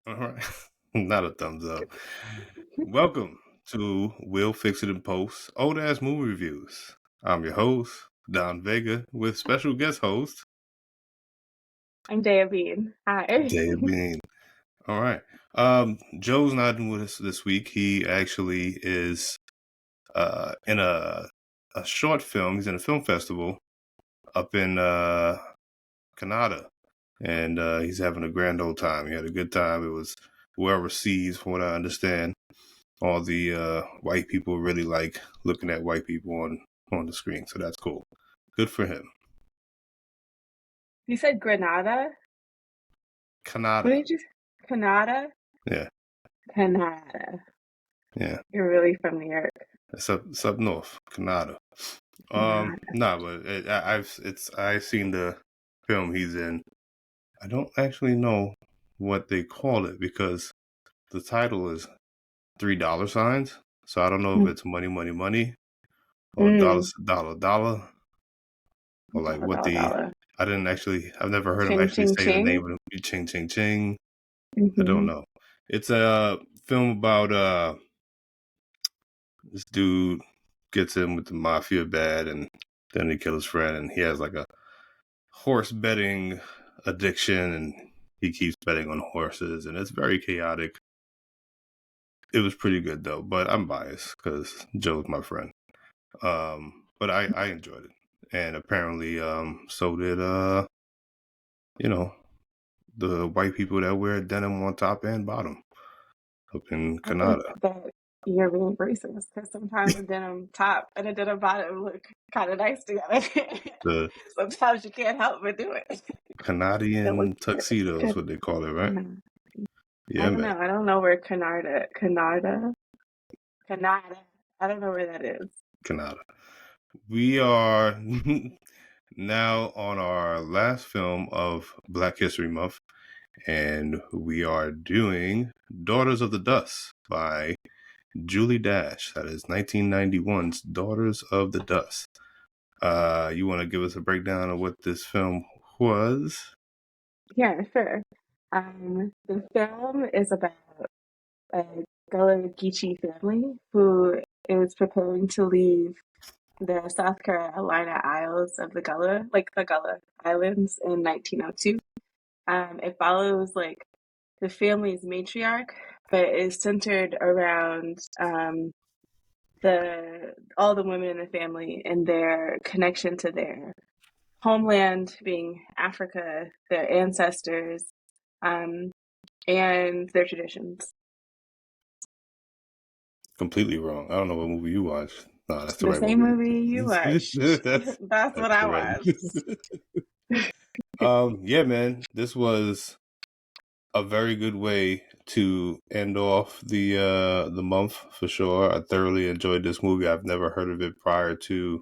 All right. Not a thumbs up. Welcome to We'll Fix It in Post, Old Ass Movie Reviews. I'm your host, Don Vega, with special guest host, I'm Daya Bean. Hi. Daya Bean. All right. Joe's not with us this week. He actually is in a short film. He's in a film festival up in Canahdah. And he's having a grand old time. He had a good time. It was well received, from what I understand. All the white people really like looking at white people on the screen, so that's cool. Good for him. You said Granada? What Canahdah. did you say? Canada? Yeah. Canada. Yeah. You're really from New York. It's up north. Canahdah. Canada. But I've seen the film he's in. I don't actually know what they call it because the title is $3 signs. So I don't know if it's money, money, money, or dollar, Mm. dollar, dollar, or like Dollar, what dollar, the. dollar. I've never heard him Ching, actually ching, say the name ching. of it. Ching, ching, ching. I don't Mm-hmm. know. It's a film about this dude gets in with the mafia bad, and then he kills his friend, and he has like a horse betting addiction, and he keeps betting on horses, and it's very chaotic. It was pretty good though, but I'm biased because Joe's my friend. But I enjoyed it, and apparently so did the white people that wear denim on top and bottom up in I think Canada. that you're being racist because sometimes a denim top and a denim bottom look kind of nice together. The Sometimes you can't help but do it. It looks Canadian tuxedo is good. what they call it, right? I Yeah, don't man. know. I don't know where Canada. I don't know where that is. Canada. We are now on our last film of Black History Month, and we are doing Daughters of the Dust by Julie Dash. That is 1991's Daughters of the Dust. You want to give us a breakdown of what this film was? Yeah, sure. The film is about a Gullah Geechee family who is preparing to leave the South Carolina Isles of the Gullah, like the Gullah Islands, in 1902. It follows like the family's matriarch, but is centered around the all the women in the family and their connection to their homeland, being Africa, their ancestors, um, and their traditions. Completely wrong. I don't know what movie you watched. No, that's the The right same movie. movie you watched. that's That's what that's I the right watched. movie. Yeah, man. This was a very good way to end off the month for sure. I thoroughly enjoyed this movie. I've never heard of it prior to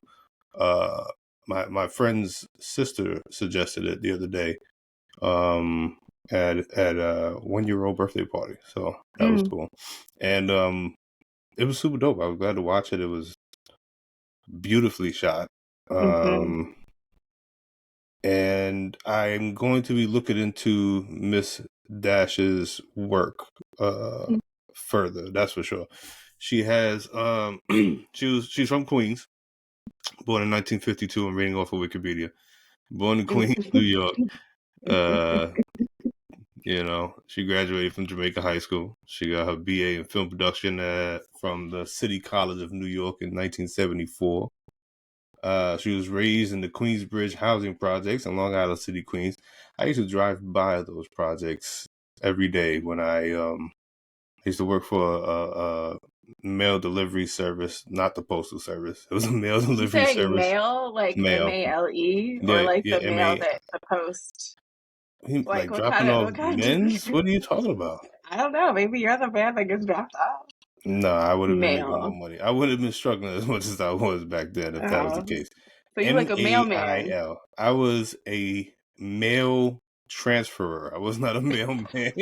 uh my friend's sister suggested it the other day um at a 1-year-old birthday party. So that was Mm. cool. And it was super dope. I was glad to watch it. It was beautifully shot. Mm-hmm. And I'm going to be looking into Miss Dash's work further. That's for sure. She has she's from Queens, born in 1952. I'm reading off of Wikipedia. Born in Queens, New York. Uh, she graduated from Jamaica High School. She got her BA in film production from the City College of New York in 1974. She was raised in the Queensbridge housing projects in Long Island City, Queens. I used to drive by those projects every day when I used to work for a mail delivery service, not the postal service. It was a mail You delivery saying service. mail, like Mail. MALE, or Yeah, like yeah, the mail that the post? Like like what kind dropping of off what kind men's? of What are you talking about? I don't know. Maybe you're the man that gets dropped off. No, I would have been making more Mail. money. I would have been struggling as much as I was back then if that was the Oh, case. so you like a mailman? MAIL. I was a mail transferer. I was not a mailman.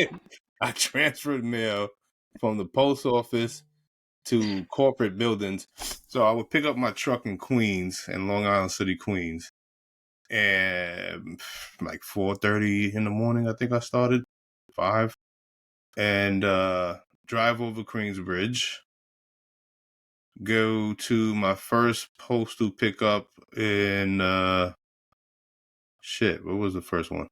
I transferred mail from the post office to corporate buildings. So I would pick up my truck in Queens, in Long Island City, Queens, and like 4:30 in the morning. I think I started 5. and drive over Queensbridge. Go to my first postal pickup in what was the first one?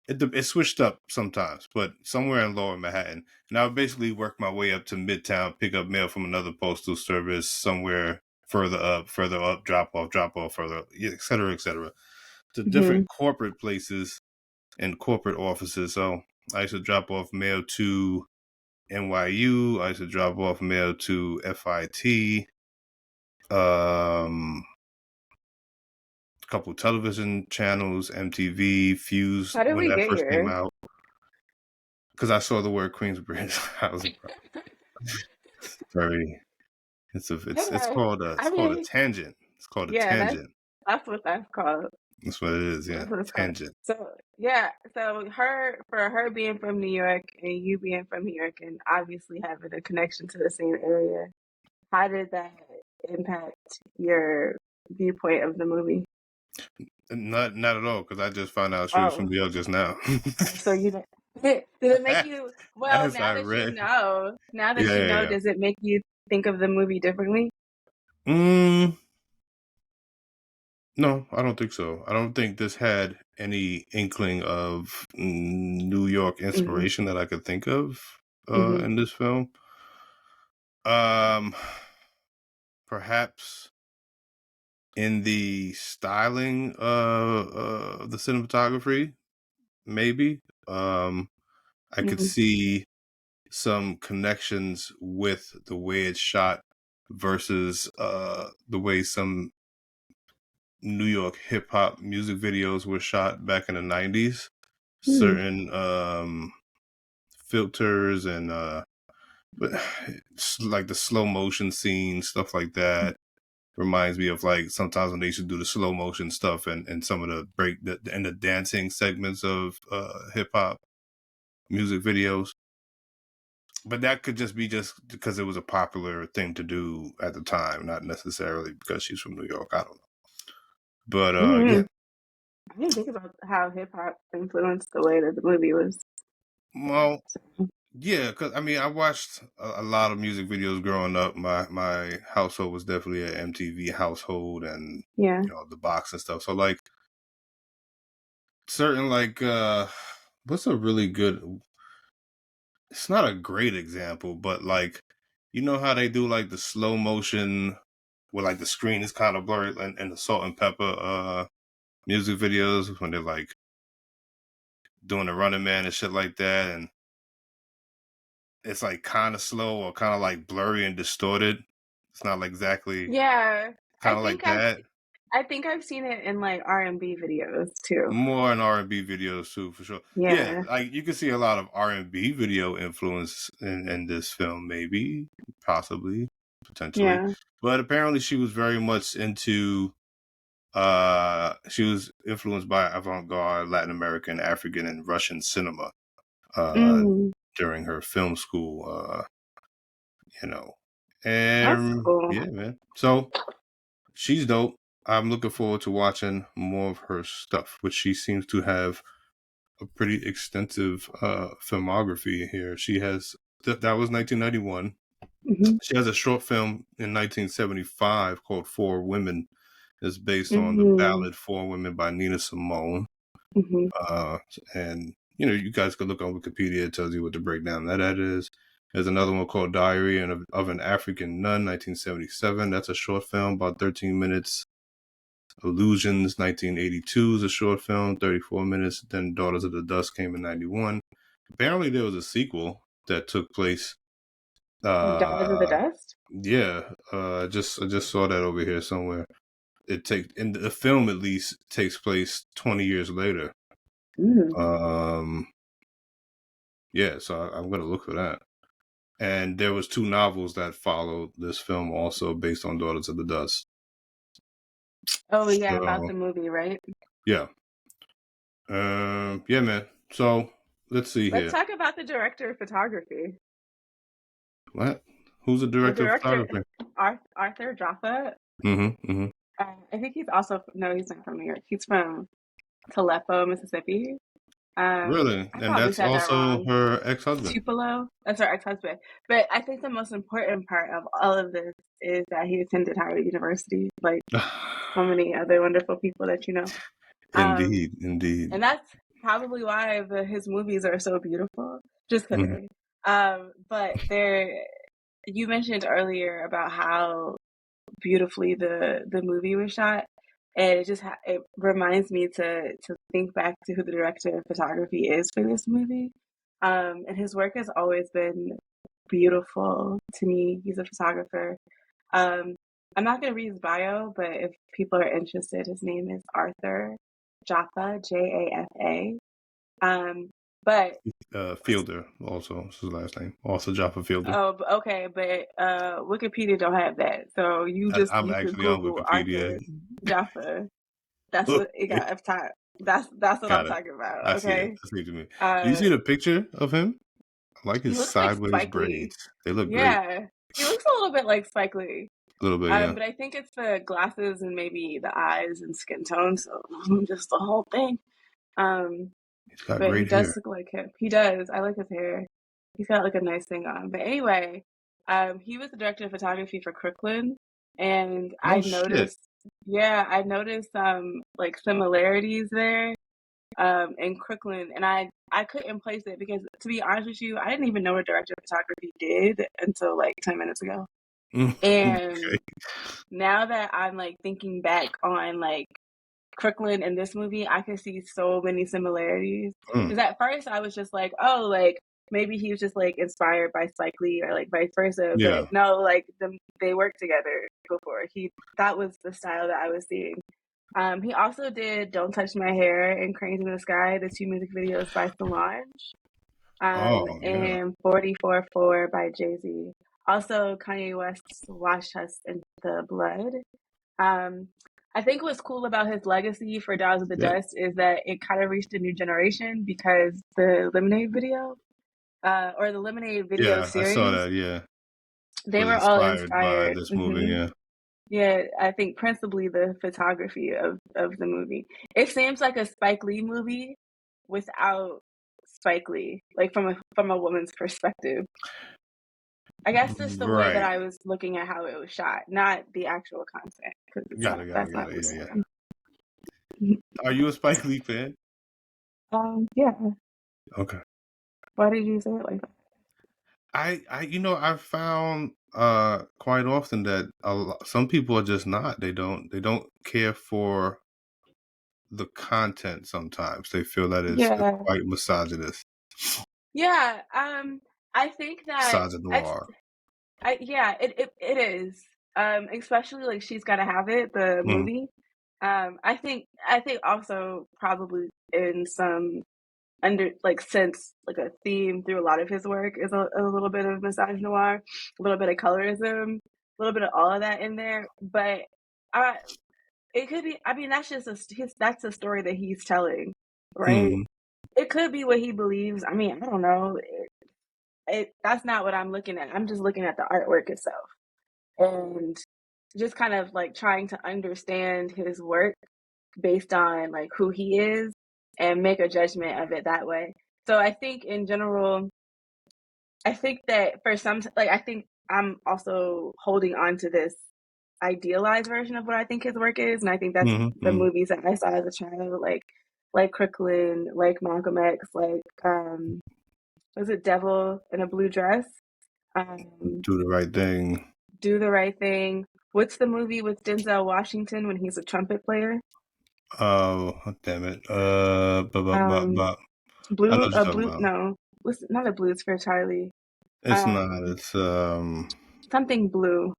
It switched up sometimes, but somewhere in Lower Manhattan. And I would basically work my way up to Midtown, pick up mail from another postal service somewhere further up, drop off, further up, et cetera, to Mm-hmm. different corporate places and corporate offices. So I used to drop off mail to NYU. I used to drop off mail to FIT. A couple television channels, MTV, Fuse, How did when we that get first came here? out. Because I saw the word Queensbridge. I was very. It's Okay. called I a mean, tangent. It's called a yeah, tangent. that's what that's called. That's what it is. Yeah, That's what it's called. tangent. So yeah, so her being from New York and you being from New York and obviously having a connection to the same area, how did that impact your viewpoint of the movie? Not at all. Because I just found out she was from Oh, New York just now. so you did it make you well, As now I that you read. know, Yeah. does it make you think of the movie differently? Mm, no, I don't think so. I don't think this had any inkling of New York Mm-hmm. inspiration that I could think of Mm-hmm. in this film. Um, Perhaps in the styling the cinematography, maybe. I could Mm-hmm. see some connections with the way it's shot versus the way some New York hip hop music videos were shot back in the 90s. Hmm. Certain filters and but like the slow motion scenes, stuff like that reminds me of like sometimes when they used to do the slow motion stuff and some of the and the dancing segments of hip hop music videos. But that could just be just because it was a popular thing to do at the time, not necessarily because she's from New York. I don't know. But Mm-hmm. yeah. I didn't think about how hip hop influenced the way that the movie was. Well, So, yeah, because I mean, I watched a lot of music videos growing up. My household was definitely an MTV household, and yeah. the box and stuff. So like certain like what's a really good, it's not a great example, but like how they do like the slow motion where like the screen is kind of blurry and the salt and pepper music videos when they're like doing the running man and shit like that, and it's like kind of slow or kind of like blurry and distorted. It's not like exactly Yeah. I kind of like think I've that. I think I've seen it in like R&B videos too. More in R&B videos too, for sure. Yeah, Yeah. like you can see a lot of R&B video influence in this film, maybe, possibly, potentially. Yeah. But apparently, she was very much into. She was influenced by avant-garde Latin American, African, and Russian cinema. Uh, Mm. During her film school. You know, That's and cool. yeah, man. So she's dope. I'm looking forward to watching more of her stuff, which she seems to have a pretty extensive filmography here. She has that was 1991. Hmm. She has a short film in 1975 called Four Women. It's based on the Hmm. ballad Four Women by Nina Simone. Hmm. Uh, and you guys can look on Wikipedia. It tells you what the breakdown that is. There's another one called Diary of an African Nun, 1977. That's a short film, about 13 minutes. Illusions, 1982 is a short film, 34 minutes. Then Daughters of the Dust came in 91. Apparently, there was a sequel that took place. Daughters of the Uh, Dust? yeah, I just saw that over here somewhere. It takes in the film at least takes place 20 years later. Mm. Um, yeah, so I'm gonna look for that. And there was two novels that followed this film, also based on Daughters of the Dust. Oh yeah, about So the movie, right? yeah, yeah, man. So let's see Let's here. talk about the director of photography. What? Who's the The director of director, photography? Arthur Jaffa. Mm-hmm. Mm-hmm. I think he's also no, he's not from New York. He's from Aleppo, Mississippi. Really? I And probably that's said that also wrong. her ex-husband. Tupelo. That's her ex-husband. But I think the most important part of all of this is that he attended Howard University, like so many other wonderful people that you know. Um, Indeed, indeed. and that's probably why his movies are so beautiful. Just Mhm. kidding. But you mentioned earlier about how beautifully the movie was shot, and it reminds me to think back to who the director of photography is for this movie. And his work has always been beautiful to me. He's a photographer. Um, I'm not going to read his bio, but if people are interested, his name is Arthur Jaffa, Jafa. But Fielder also is his last name. Also Joppa Fielder. oh, okay, but Wikipedia don't have that, so I'm you could actually on Google Wikipedia. Arthur Jaffa. That's what it Okay. got up top. That's what I'm Got it. talking about. I see it. Okay. I see what you mean. Do you Uh, see the picture of him? I like he his looks like sideways Spike Lee. braids. They look great. Yeah, he looks a little bit like Spike Lee. A little bit, yeah. But I think it's the glasses and maybe the eyes and skin tone, so just the whole thing. Um, He's got but he great does hair. look like him. He does. I like his hair. He's got like a nice thing on. But anyway, he was the director of photography for Crooklyn, and Oh shit. I noticed like similarities there in Crooklyn, and I couldn't place it because to be honest with you, I didn't even know what director of photography did until like 10 minutes ago. And Okay. now that I'm like thinking back on like Crooklyn in this movie, I can see so many similarities. Mm. Because at first I was just like, oh, like maybe he was just like inspired by Spike Lee or like vice versa. But Yeah. no, like they worked together before. That was the style that I was seeing. He also did "Don't Touch My Hair" and "Cranes in the Sky," the two music videos by Solange, Oh yeah. and "44 by Jay Z. Also, Kanye West's "Wash Us in the Blood." Um, I think what's cool about his legacy for Dolls of the Yeah. Dust is that it kind of reached a new generation because the Lemonade video, or the Lemonade video Yeah. I saw series, that. Yeah. they Was were all inspired by inspired. this movie. Yeah. Yeah, I think principally the photography of the movie. It seems like a Spike Lee movie without Spike Lee, like from a woman's perspective. I guess just the way that Right. I was looking at how it was shot, not the actual content, because Got it. Got it. that's Got not it. what's Yeah. Yeah. on. Are you a Spike Lee fan? Yeah. Okay. Why did you say it like that? I've found quite often that some people are just not. They don't care for the content. Sometimes they feel that it's Yeah, quite misogynist, yeah. I think that misogynoir. yeah, it is. Especially like She's Gotta Have It, the Mm, movie. I think also probably in some under like sense like a theme through a lot of his work is a little bit of misogynoir, a little bit of colorism, a little bit of all of that in there. But I it could be. I mean, that's a story that he's telling, right? mm, It could be what he believes. I mean, I don't know. That's not what I'm looking at. I'm just looking at the artwork itself and just kind of like trying to understand his work based on like who he is and make a judgment of it that way. So I think in general, I think that for some, like, I think I'm also holding on to this idealized version of what I think his work is. And I think that's mm, the mm. movies that I saw as a child, like Crooklyn, like Malcolm X, like, was it Devil in a Blue Dress? Um, Do the right thing. Do the Right Thing. What's the movie with Denzel Washington when he's a trumpet player? Oh, damn it. Um, I know what you're talking about. no, what's not a Blues for Charlie. It's not. Um, It's something blue,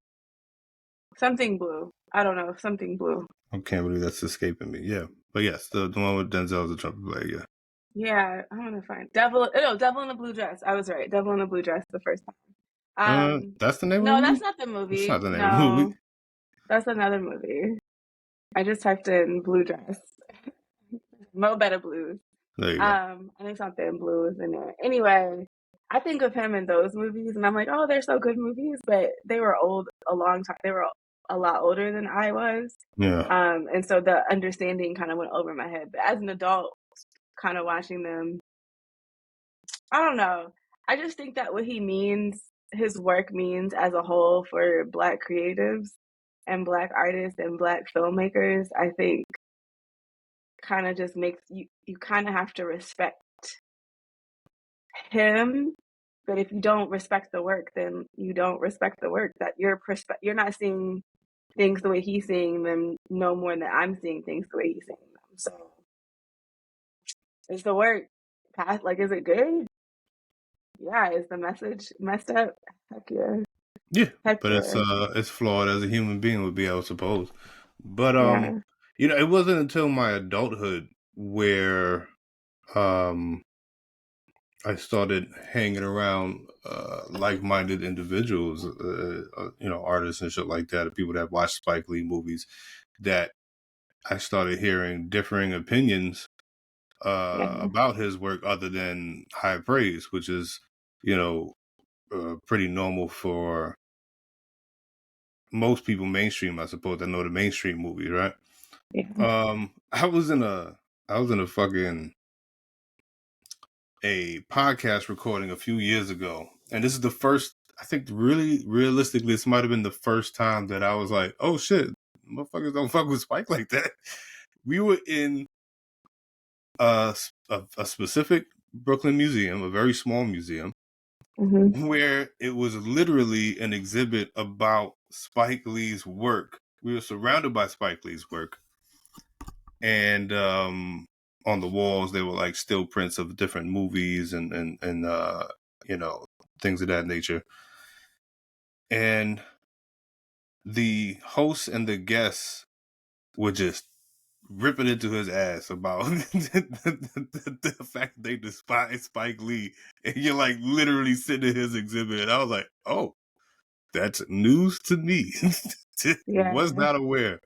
something blue. I don't know, something blue. I can't believe that's escaping me. Yeah, but yes, the one with Denzel as a trumpet player. Yeah. Yeah, I'm gonna find Devil. No, Devil in the Blue Dress. I was right. Devil in the Blue Dress the first time. That's the name of the No, that's movie. not the That's not movie. the name of the movie. No, that's another movie. I just typed in Blue Dress. Mo Better Blues. There you go. I think something blue is in there. Anyway, I think of him in those movies, and I'm like, oh, they're so good movies, but they were old a long time. They were a lot older than I was, Yeah. and so the understanding kind of went over my head. But as an adult, kind of watching them. I don't know. I just think that what he means, his work means as a whole for Black creatives and Black artists and Black filmmakers, I think kind of just makes you kind of have to respect him. But if you don't respect the work, then you don't respect the work. That you're not seeing things the way he's seeing them no more than I'm seeing things the way he's seeing them. So is the work past, like, is it good? Yeah. Is the message messed up? Heck yeah. Yeah, Heck but yeah. it's flawed as a human being would be, I would suppose. But Yeah. it wasn't until my adulthood where um I started hanging around like-minded individuals, artists and shit like that, people that watch Spike Lee movies, that I started hearing differing opinions Yeah. about his work other than high praise, which is, you know, pretty normal for most people mainstream, I suppose, that know the mainstream movies, right? Yeah. I was in a fucking a podcast recording a few years ago, and this is the first, I think, really realistically, this might have been the first time that I was like, oh shit, motherfuckers don't fuck with Spike like that. We were in a specific Brooklyn museum, a very small museum, Hmm. where it was literally an exhibit about Spike Lee's work. We were surrounded by Spike Lee's work, and on the walls there were like still prints of different movies and you know, things of that nature. And the hosts and the guests were just ripping into his ass about the fact that they despise Spike Lee, and you're like literally sitting in his exhibit. And I was like, oh, that's news to me. Was Yeah. not aware.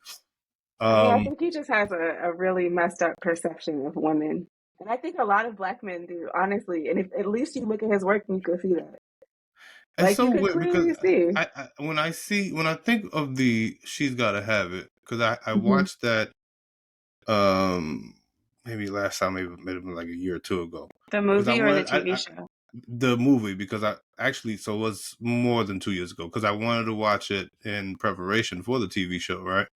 I mean, I Um, think he just has a really messed up perception of women. And I think a lot of Black men do, honestly. And if at least you look at his work, you could see that. it's Like, so you could weird because clearly see. when I think of the She's Gotta Have It, because I Hmm. watched that um maybe last time, maybe like a year or two ago, The because I movie or the wanted TV show? the movie, because I actually, so it was more than 2 years ago, because I wanted to watch it in preparation for the TV show, right?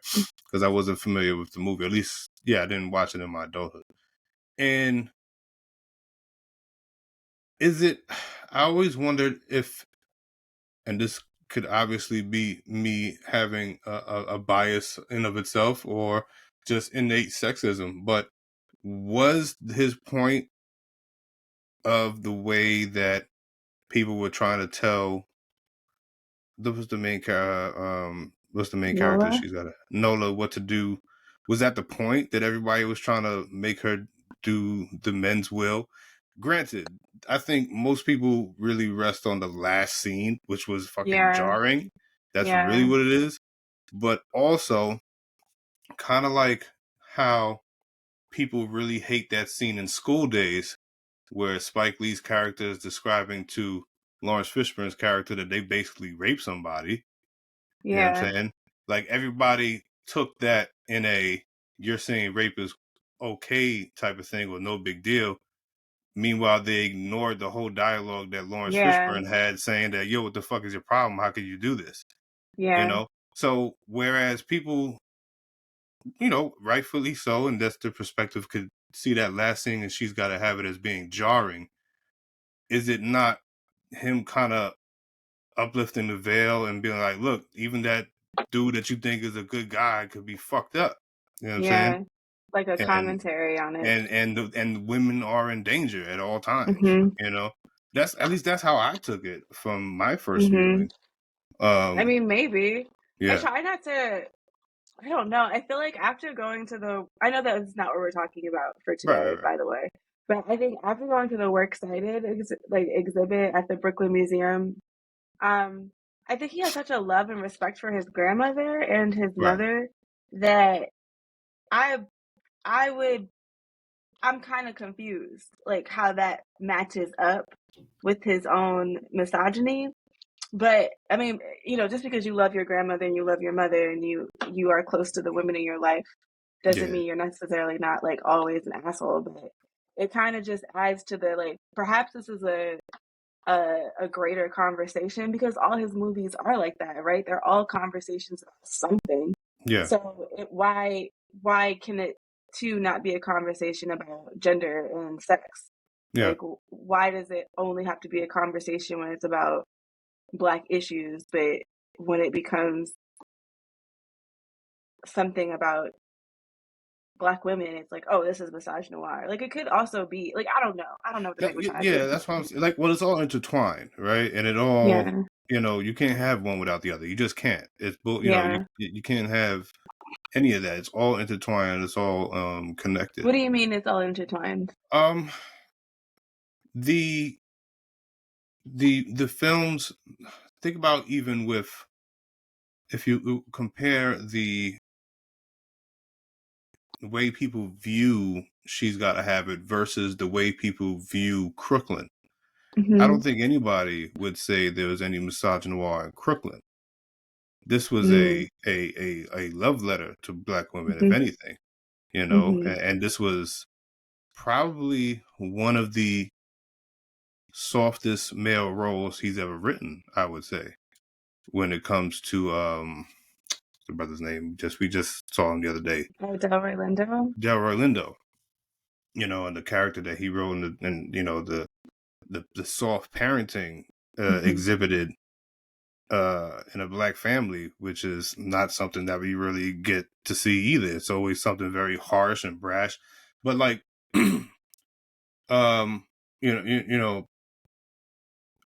Because I wasn't familiar with the movie, at least, yeah, I didn't watch it in my adulthood. And is it, I always wondered if, and this could obviously be me having a bias in of itself or just innate sexism, but was his point of the way that people were trying to tell, what's the main what's the main character, Nola? she's got a Nola, what to do, was that the point that everybody was trying to make her do the men's will? Granted, I think most people really rest on the last scene, which was fucking Yeah. jarring. That's really Yeah. what it is. But also, kind of like how people really hate that scene in School Days, where Spike Lee's character is describing to Lawrence Fishburne's character that they basically raped somebody. You know what I'm Yeah. saying? Like, everybody took that in a, you're saying rape is okay type of thing, or no big deal. Meanwhile, they ignored the whole dialogue that Lawrence Yeah. Fishburne had, saying that, yo, what the fuck is your problem? How could you do this? You Yeah. know? So whereas people, you know, rightfully so, and that's their perspective, could see that last scene and She's Gotta Have It as being jarring, is it not him kind of uplifting the veil and being like, look, even that dude that you think is a good guy could be fucked up. You know what I'm saying? Yeah. Like a And commentary on it. and women are in danger at all times. Hmm. You know, that's, at least that's how I took it from my first Hmm. viewing. I Um, mean, maybe. I yeah, try not to, I don't know. I feel like after going to I know that's not what we're talking about for right, today, right, right. by the way. But I think after going to the works cited exhibit at the Brooklyn Museum, um, I think he has such a love and respect for his grandmother and his Right. mother that I I would I'm kind of confused, like how that matches up with his own misogyny. But I mean, just because you love your grandmother and you love your mother and you are close to the women in your life doesn't Yeah, mean you're necessarily not like always an asshole. But it kind of just adds to the like. Perhaps this is a greater conversation because all his movies are like that, right? They're all conversations about something. Yeah. So why can it too not be a conversation about gender and sex? Yeah. Like why does it only have to be a conversation when it's about Black issues, but when it becomes something about Black women, it's like, oh, this is misogynoir. Like it could also be like I don't know. I don't know what the heck we're trying to Yeah, do. that's what I'm saying. Like, well, it's all intertwined, right? And it all, Yeah. you can't have one without the other. You just can't. It's Yeah. you can't have any of that. It's all intertwined. It's all connected. What do you mean it's all intertwined? Um, the the films. Think about even with if you compare the way people view She's Gotta Have It versus the way people view Crooklyn. I Mm-hmm. don't think anybody would say there was any misogynoir in Crooklyn. This was Mm-hmm. a love letter to Black women, if Mm-hmm. anything, Mm-hmm. and this was probably one of the softest male roles he's ever written, I would say, when it comes to the brother's name. We just saw him the other day. Oh, Delroy Lindo? Delroy Lindo, and the character that he wrote and the soft parenting Mm-hmm. exhibited in a Black family, which is not something that we really get to see either. It's always something very harsh and brash, but like, um,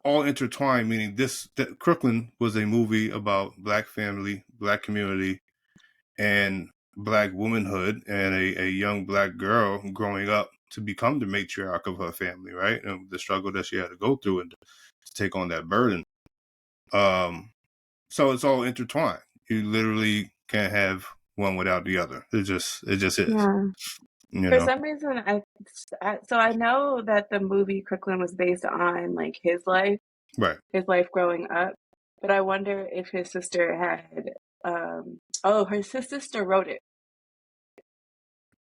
all intertwined. Meaning that Crooklyn was a movie about Black family, Black community, and Black womanhood, and a young Black girl growing up to become the matriarch of her family, right? And the struggle that she had to go through and to take on that burden. So it's all intertwined. You literally can't have one without the other. It just is. Yeah. You For know. some reason, so I know that the movie Crooklyn was based on like Right. his life growing up, but I wonder if his sister had, his sister wrote it.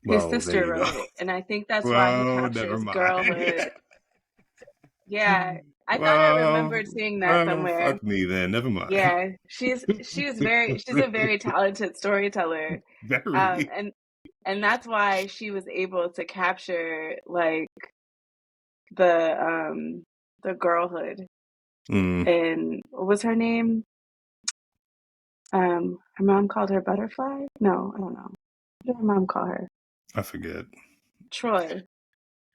His Well, there sister you go. wrote it, and I think that's why he Well, never captures mind. girlhood. Yeah, I thought I well, remembered seeing that well, somewhere. fuck me then. Never mind. Yeah, she's a very talented storyteller. Um, Very. and and that's why she was able to capture like the the girlhood. Mm, And what was her name? Her mom called her Butterfly? No, I don't know. What did her mom call her? I forget. Troy.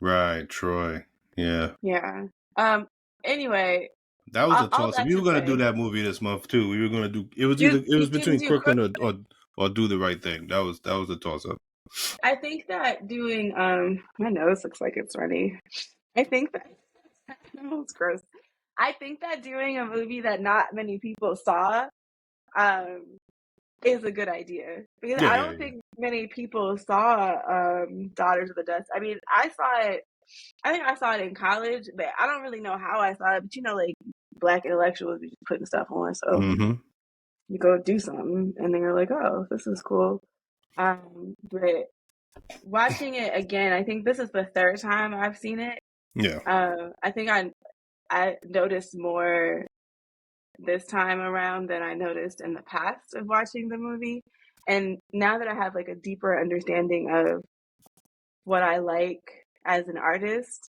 Right, Troy. Yeah, Yeah. Um, anyway, that was a all toss up. that We to were gonna do say, that movie this month too. We were gonna do. It was you either it you was can between do Crooklyn Crook. or Do the Right Thing. That was a toss up. I think that doing my nose looks like it's runny. I think that oh, it's gross. I think that doing a movie that not many people saw um is a good idea because Yeah, I yeah, don't yeah. think many people saw Daughters of the Dust. I mean, I saw it. I think I saw it in college, but I don't really know how I saw it. But like Black intellectuals be just putting stuff on, so Mm-hmm. you go do something, and then you're like, oh, this is cool. But watching it again, I think this is the third time I've seen it. Yeah. I think I noticed more this time around than I noticed in the past of watching the movie. And now that I have like a deeper understanding of what I like as an artist,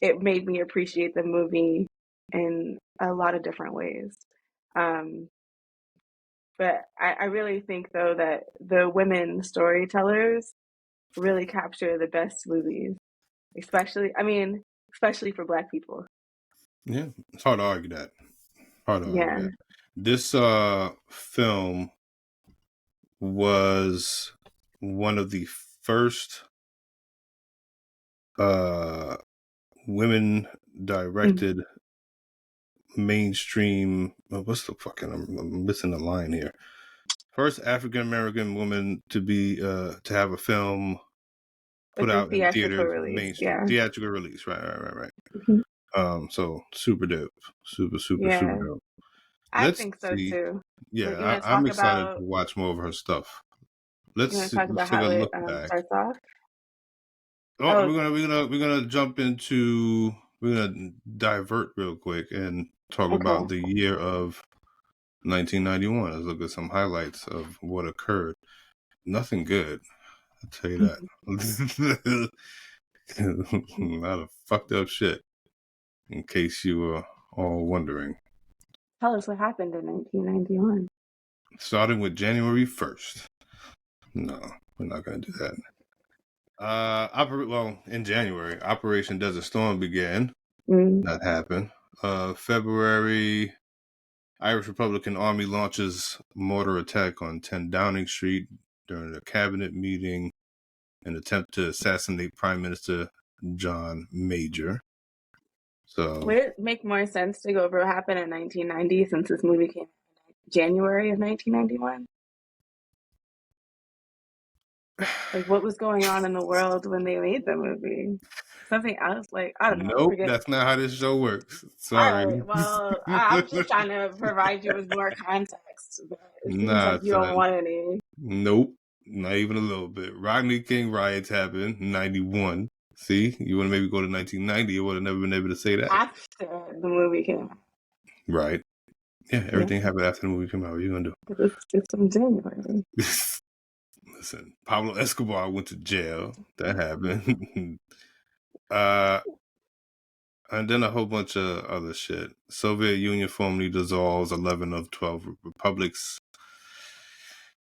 it made me appreciate the movie in a lot of different ways. Um, but I really think though that the women storytellers really capture the best movies, especially for Black people. Yeah. It's hard to argue that. Hard to argue Yeah. that. This film was one of the first uh women Mm. directed mainstream what's the fucking I'm missing the line here. First African American woman to have a film put With the out in theatrical theaters release. mainstream Yeah. theatrical release. Right. Mhm. So super dope. Super Yeah. dope. I Let's think so see. too. But Yeah, I'm excited to watch more of her stuff. you Let's want to see, talk let's about take a how it look back. starts off? Oh, Oh, we're gonna jump into. We're gonna divert real quick and talk okay. about the year of 1991. Let's look at some highlights of what occurred. Nothing good, I'll tell you that. A lot of fucked up shit. In case you were all wondering, Tell us what happened in 1991. starting with January 1st. No, we're not gonna do that. Well, in January, Operation Desert Storm began. Mm. That happened. February, Irish Republican Army launches mortar attack on 10 Downing Street during a cabinet meeting, an attempt to assassinate Prime Minister John Major. So, Would it make more sense to go over what happened in 1990 since this movie came out in January of 1991? Like, what was going on in the world when they made the movie? Something else? Like, I don't know. nope, Forget. that's not how this show works. All Sorry. right. Well, I'm just trying to provide you with more context, but it seems Nah, like you don't son. want any. Nope, not even a little bit. Rodney King riots happened in 91. See, you want to maybe go to 1990, you would have never been able to say that. After the movie came out. Right. Yeah, Yeah, everything happened after the movie came out. What are you going to do? because it's from January. Listen, Pablo Escobar went to jail. That happened. uh, and then a whole bunch of other shit. Soviet Union formally dissolves 11 of 12 republics.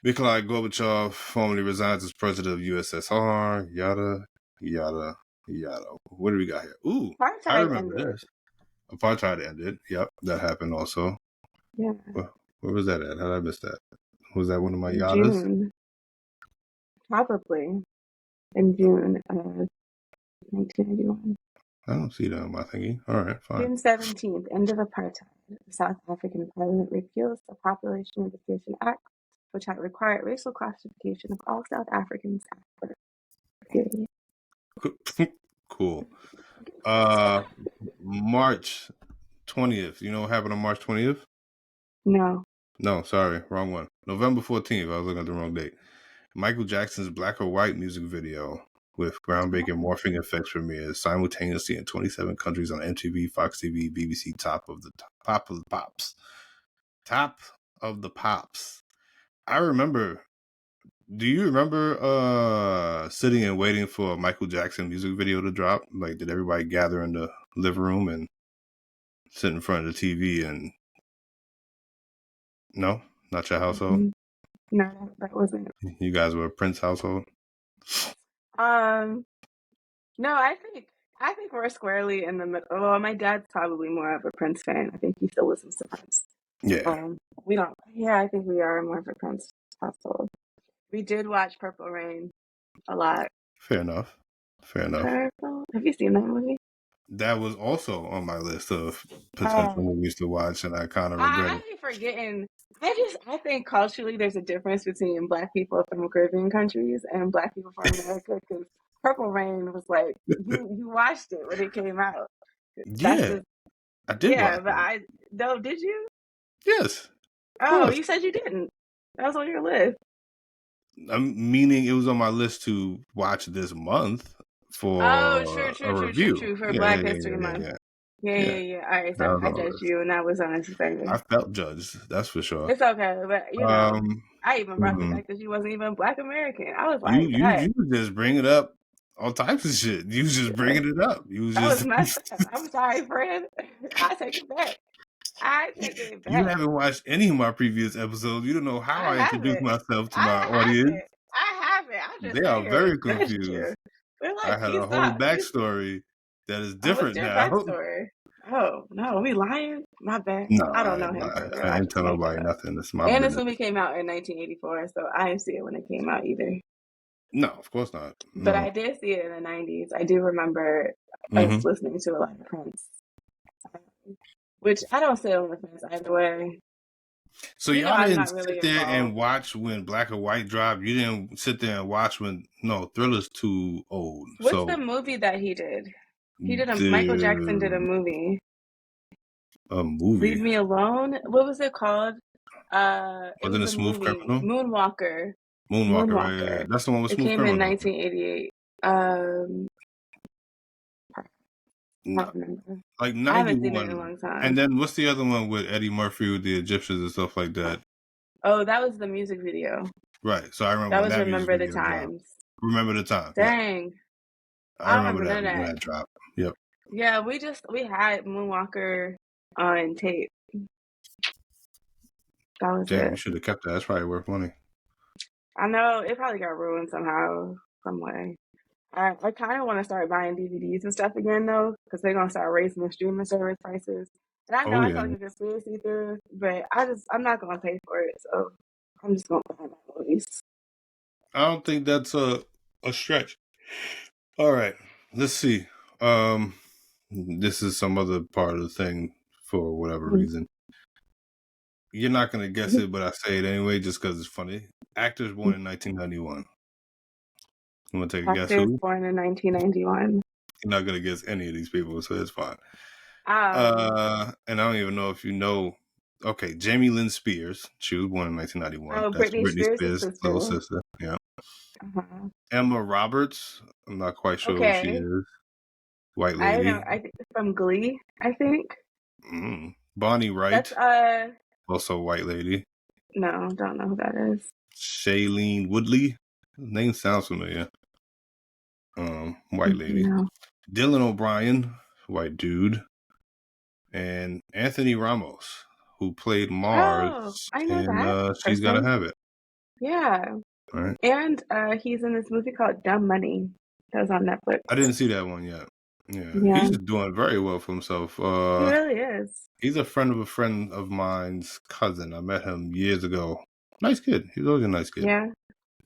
Mikhail Gorbachev formally resigns as president of USSR. Yada, yada, yada. What do we got here? Ooh, I Apartheid remember ended. this. Apartheid ended. Yep, that happened also. Yeah. Where was that at? How did I miss that? Was that one of my In yadas? June. Probably in June of 1991. I don't see that on my thingy. All right, fine. June 17th, end of apartheid. The South African Parliament repeals the Population Unification Act, which had required racial classification of all South Africans after period. Cool. March 20th. You know what happened on March 20th? No. No, sorry, wrong one. November 14th. I was looking at the wrong date. Michael Jackson's Black or White music video with groundbreaking morphing effects premieres simultaneously in 27 countries on MTV, Fox TV, BBC. Top of the pops. Top of the pops. I remember. Do you remember sitting and waiting for a Michael Jackson music video to drop? Like, did everybody gather in the living room and sit in front of the TV and no, not your household? No, that wasn't. You guys were a Prince household? No, I think we're squarely in the middle. Well, my dad's probably more of a Prince fan. I think he still listens to Prince. Yeah. We don't. Yeah, I think we are more of a Prince household. We did watch Purple Rain a lot. Fair enough. Purple. Have you seen that movie? That was also on my list of potential movies to watch, and I kind of regret I it. keep forgetting. I think culturally there's a difference between Black people from Caribbean countries and Black people from America. Because Purple Rain was like you watched it when it came out. That's Yeah, just, I did watch but it. no, did you? Yes, of Oh, course. you said you didn't. That was on your list. Meaning it was on my list to watch this month for Oh, a review. for Yeah, Black History Month. Yeah. Yeah. All right, That so was I on the judged list. you, and that was unnecessary. I felt judged. That's for sure. It's okay, but I even brought the mhm. fact that she wasn't even Black American. I was like, You just bring it up all types of shit. You was just bringing it up. You was that was just messed up. I'm sorry, friend. I take it back. you haven't watched any of my previous episodes. You don't know how I introduce myself to my audience. I haven't. I'm just They are saying. very That's confused. true. We're I like, had peace a whole out. backstory that is Oh, what's different your now. backstory? Oh, no, are we lying? My bad. No, I I don't know ain't him lie. for real. I I ain't just tell make it nobody up. nothing. It's my And this business. movie came out in 1984, so I didn't see it when it came out either. No, of course not. But No. I did see it in the 90s. I do remember us listening to a lot of Prince, which I don't sit on the fence either way. So You know, y'all I'm didn't not sit really there and involved. watch when Black or White dropped. You didn't sit there and watch when Thriller's too old. What's So the movie that he did? Michael Jackson did a movie. A movie. Leave Me Alone. What was it called? It Wasn't was it a Smooth movie. Criminal? Moonwalker. Moonwalker, right? That's the one with It Smooth came in Criminal. 1988. I No, don't remember. like I haven't seen it in a 91. long time. And then what's the other one with Eddie Murphy with the Egyptians and stuff like that? Oh, that was the music video. Right. So I remember That when was that music Remember the video dropped. Times. Remember the time? Yeah, Dang. I I don't remember remember that none of when that. that dropped. Yep. Yeah, we had Moonwalker on tape. That was Damn, it. you should have kept that. That's probably worth money. I know it probably got ruined somehow, some way. I kind of want to start buying DVDs and stuff again though, because they're gonna start raising the streaming service prices. And I know Oh I yeah. sound like a conspiracy theorist, but I'm not gonna pay for it, so I'm just gonna buy my movies. I don't think that's a stretch. All right. Let's see. Um, this is some other part of the thing for whatever reason. You're not gonna guess it, but I say it anyway just because it's funny. Actors born in 1991. You want to take a guess Actors who? born in 1991. You're not gonna guess any of these people, so it's fine. Oh, And I don't even know if you know. Okay, Jamie Lynn Spears. She was born in 1991. oh, That's Britney Britney Spears' Spears' little sister. sister. Yeah. Uh-huh. Emma Roberts. I'm not quite sure who she Okay, is. White I know. lady. I think from Glee. I think Bonnie that's Wright. Also white lady. no, don't know who that is. Shailene Woodley. Name sounds familiar. White lady. No. Dylan O'Brien. White dude. And Anthony Ramos, who played Oh, Mars I know in that She's Gotta person. Have It. Yeah. All right. And he's in this movie called Dumb Money that was on Netflix. I didn't see that one yet. Yeah, Yeah, he's doing very well for himself. he really is. He's a friend of mine's cousin. I met him years ago. Nice kid. He's always a nice kid. Yeah,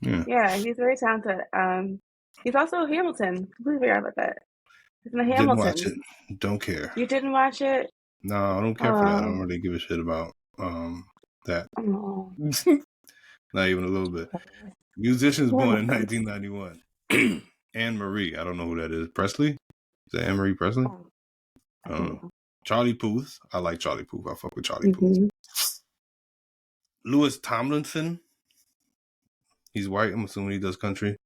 Yeah. yeah, he's very talented. He's also Hamilton. Completely forgot about that. He's in the Didn't watch Hamilton. it. Don't care. You didn't watch it? No, I don't care for that. I don't Oh, really give a shit about that. oh. Not even a little bit. Musicians born in Hamilton. 1991. Anne Marie. I don't know who that is. Presley? Is that Anne Marie Presley? Oh, I I don't don't know. know. Charlie Puth. I like Charlie Puth. I fuck with Charlie Puth. Mm-hmm. Louis Tomlinson. He's white. I'm assuming he does country.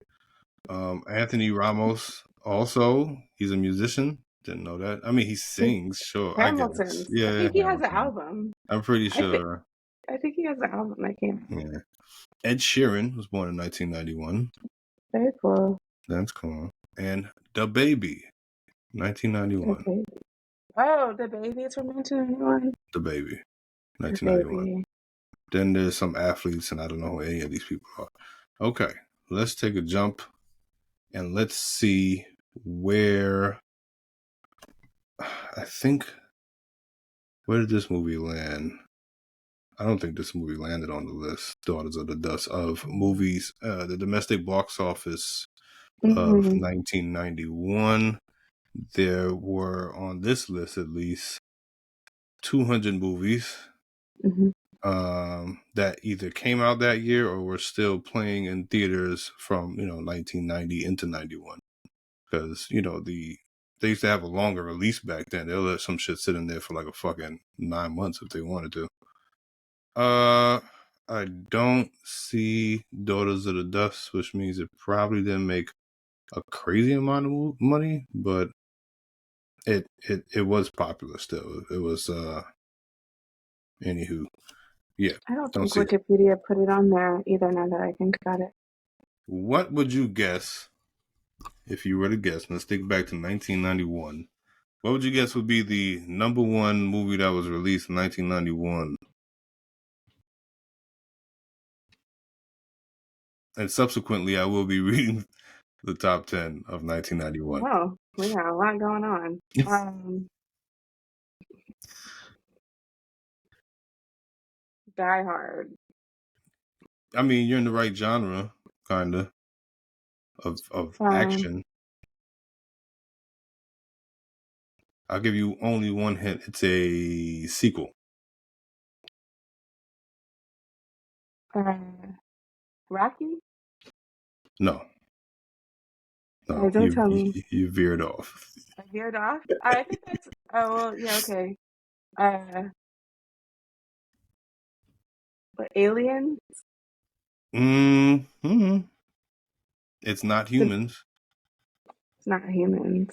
Anthony Ramos. Also, he's a musician. Didn't know that. I mean, he sings. Sure, I guess. Hamilton's. I Yeah, think he has an Hamilton. album. I'm pretty I think sure. I think he has an album that came out. Yeah. Ed Sheeran was born in 1991. Very cool. That's cool. And The Baby, 1991. Okay. Oh, the baby is from 1991. The Baby, The 1991. baby. Then there's some athletes, and I don't know who any of these people are. Okay, let's take a jump, and let's see where. I think. Where did this movie land? I don't think this movie landed on the list. Daughters of the Dust of movies, the domestic box office of 1991. There were on this list at least 200 movies that either came out that year or were still playing in theaters from 1990 into 91. Because they used to have a longer release back then. They'll let some shit sit in there for like a fucking 9 months if they wanted to. I don't see Daughters of the Dust, which means it probably didn't make a crazy amount of money, but it was popular still. It was anywho. Yeah. I don't Don't think see it. Wikipedia put it on there either now that I think about it. What would you guess if you were to guess? Let's think back to 1991. What would you guess would be the number one movie that was released in 1991? And subsequently, I will be reading the top 10 of 1991. Oh, we got a lot going on. Die Hard. I mean, you're in the right genre, kind of action. I'll give you only one hint. It's a sequel. Rocky? No, Don't tell me. you veered off. I veered off? I think that's, oh, well, yeah, okay. But Alien? Mm-hmm. It's not humans. It's not humans.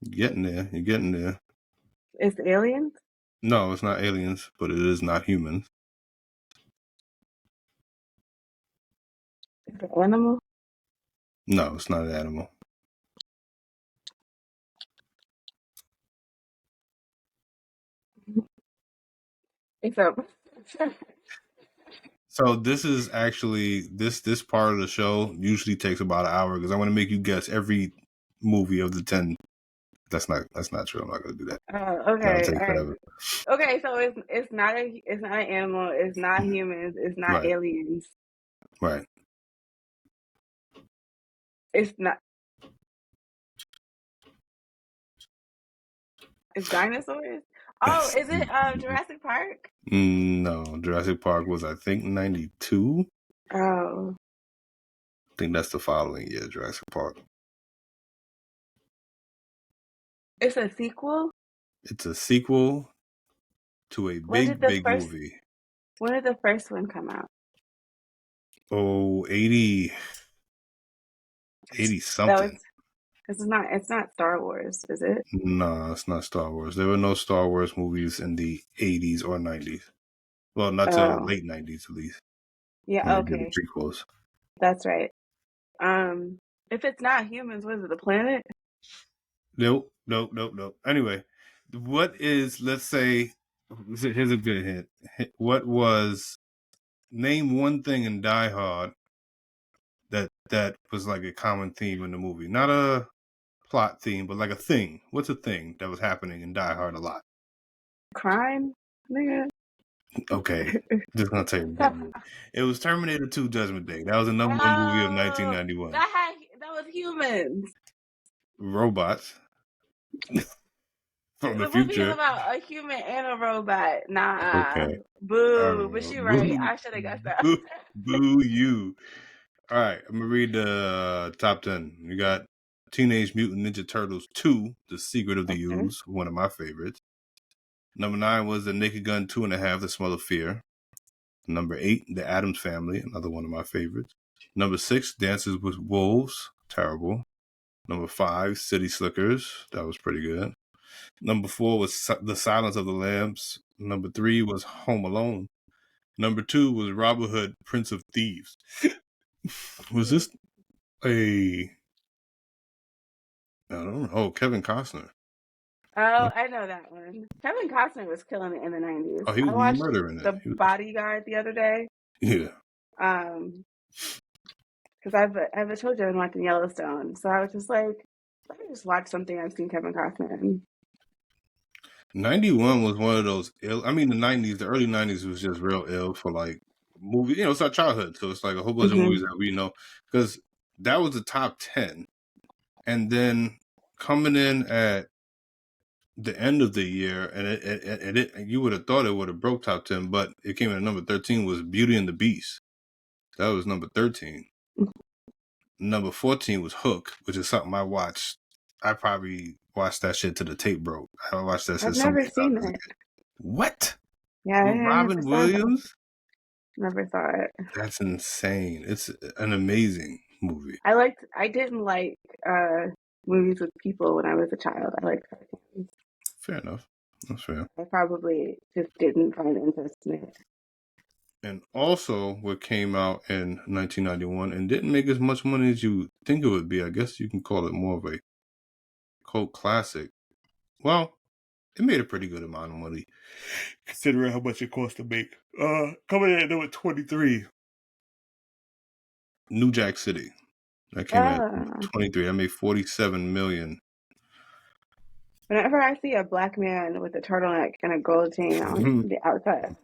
Getting there. You're getting there. It's aliens? No, it's not aliens, but it is not humans. It's an animal? No, it's not an animal. It's a So this is actually this part of the show usually takes about an hour because I want to make you guess every movie of the 10. That's not true. I'm not gonna do that. Oh, That'll okay, take all right. forever. Okay, so it's not an animal, it's not humans, it's not Right, aliens. right. It's not it's dinosaurs? Oh, is it Jurassic Park? No, Jurassic Park was I think 92. Oh. I think that's the following year, Jurassic Park. It's a sequel? It's a sequel to a When did the big first movie. when did the first one come out? Oh, 80 No, something. it's not Star Wars, is it? No, it's not Star Wars. There were no Star Wars movies in the 80s or 90s. Well, not till Oh. late 90s at least. When Yeah, they did the okay. prequels. That's right. If it's not humans, what is it, the planet? Nope. Anyway, what is, let's say, here's a good hint. What was, name one thing in Die Hard that was like a common theme in the movie? Not a plot theme, but like a thing. What's a thing that was happening in Die Hard a lot? Crime? Nigga. Okay. Just gonna tell you that movie. It was Terminator 2 Judgment Day. That was the number one movie of Oh, 1991. that was humans. Robots from the The movie is future. about a human and a robot. Nah. Okay. All Boo. But right. you're right. Boo, I should have guessed that. boo you. All right. I'm going to read the top 10. You got Teenage Mutant Ninja Turtles 2, The Secret of the Okay. Ooze, one of my favorites. Number 9 was The Naked Gun 2.5, The Smell of Fear. Number 8, The Addams Family, another one of my favorites. Number 6, Dances with Wolves, terrible. Number 5, City Slickers, that was pretty good. Number 4 was The Silence of the Lambs. Number 3 was Home Alone. Number 2 was Robin Hood, Prince of Thieves. Was this I don't know. Oh, Kevin Costner. Oh, I know that one. Kevin Costner was killing it in the 90s. Oh, he I was watched murdering it. The Bodyguard the other day. Yeah. Because I have a children been watching Yellowstone, so I was just like, let me just watch something I've seen Kevin Costner in. 91 was one of those ill. I mean, the 90s, the early 90s was just real ill for like movies. You know, it's our childhood. So it's like a whole bunch of movies that we know. Because that was the top 10. And then coming in at the end of the year, and it you would have thought it would have broke top 10, but it came in at number 13 was Beauty and the Beast. That was number 13. Number 14 was Hook, which is something I watched. I probably watched that shit to the tape broke. I watched that shit I've so never many seen times. it. What? Yeah, With I never Robin saw that. Williams? Never saw it. That's insane. It's an amazing movie. I didn't like movies with people when I was a child. I liked cartoons. Fair enough. That's fair. I probably just didn't find interest in it. And also, what came out in 1991 and didn't make as much money as you think it would be. I guess you can call it more of a cult classic. Well, it made a pretty good amount of money, considering how much it cost to make. Coming in at number 23, New Jack City. That came in at 23. That made $47 million. Whenever I see a black man with a turtleneck and a gold chain on the outside.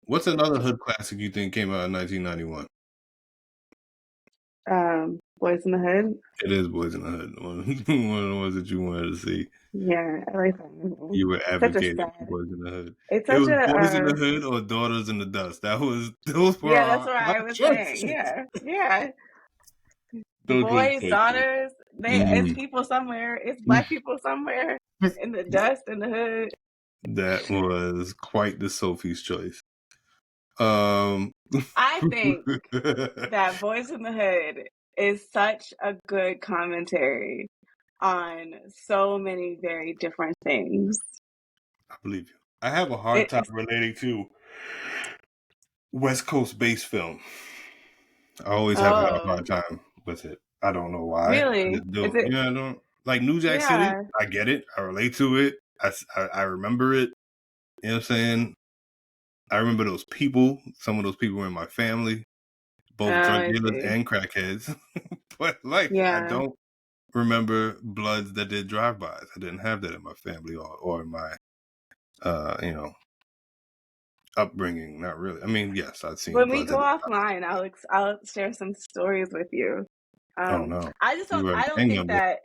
What's another hood classic you think came out in 1991? Boys in the Hood. It is Boys in the Hood. One of the ones that you wanted to see. Yeah, I like that movie. You were advocating for Boys in the Hood. It's It such was Boys in a the Hood or Daughters in the Dust. Those were yeah, that's our what I was choices. saying. Yeah. Those were Boys, choices. daughters, it's people somewhere. It's black people somewhere in the dust in the hood. That was quite the Sophie's choice. I think that Boys in the Hood is such a good commentary on so many very different things. I believe you. I have a hard time It's relating to West Coast based film. I always have had a oh, hard time with it. I don't know why. I really? just Is do. it? Yeah, I don't like New Jack City. Yeah. I get it. I relate to it. I remember it. You know what I'm saying? I remember those people. Some of those people were in my family, both drug I dealers see. and crackheads. But like, I Yeah. don't remember Bloods that did drive-bys. I didn't have that in my family or in my, you know, upbringing. Not really. I mean, yes, I'd seen When we Bloods go that did. offline, I'll share some stories with you. Oh no, I just you don't. were a I don't gang think member. that.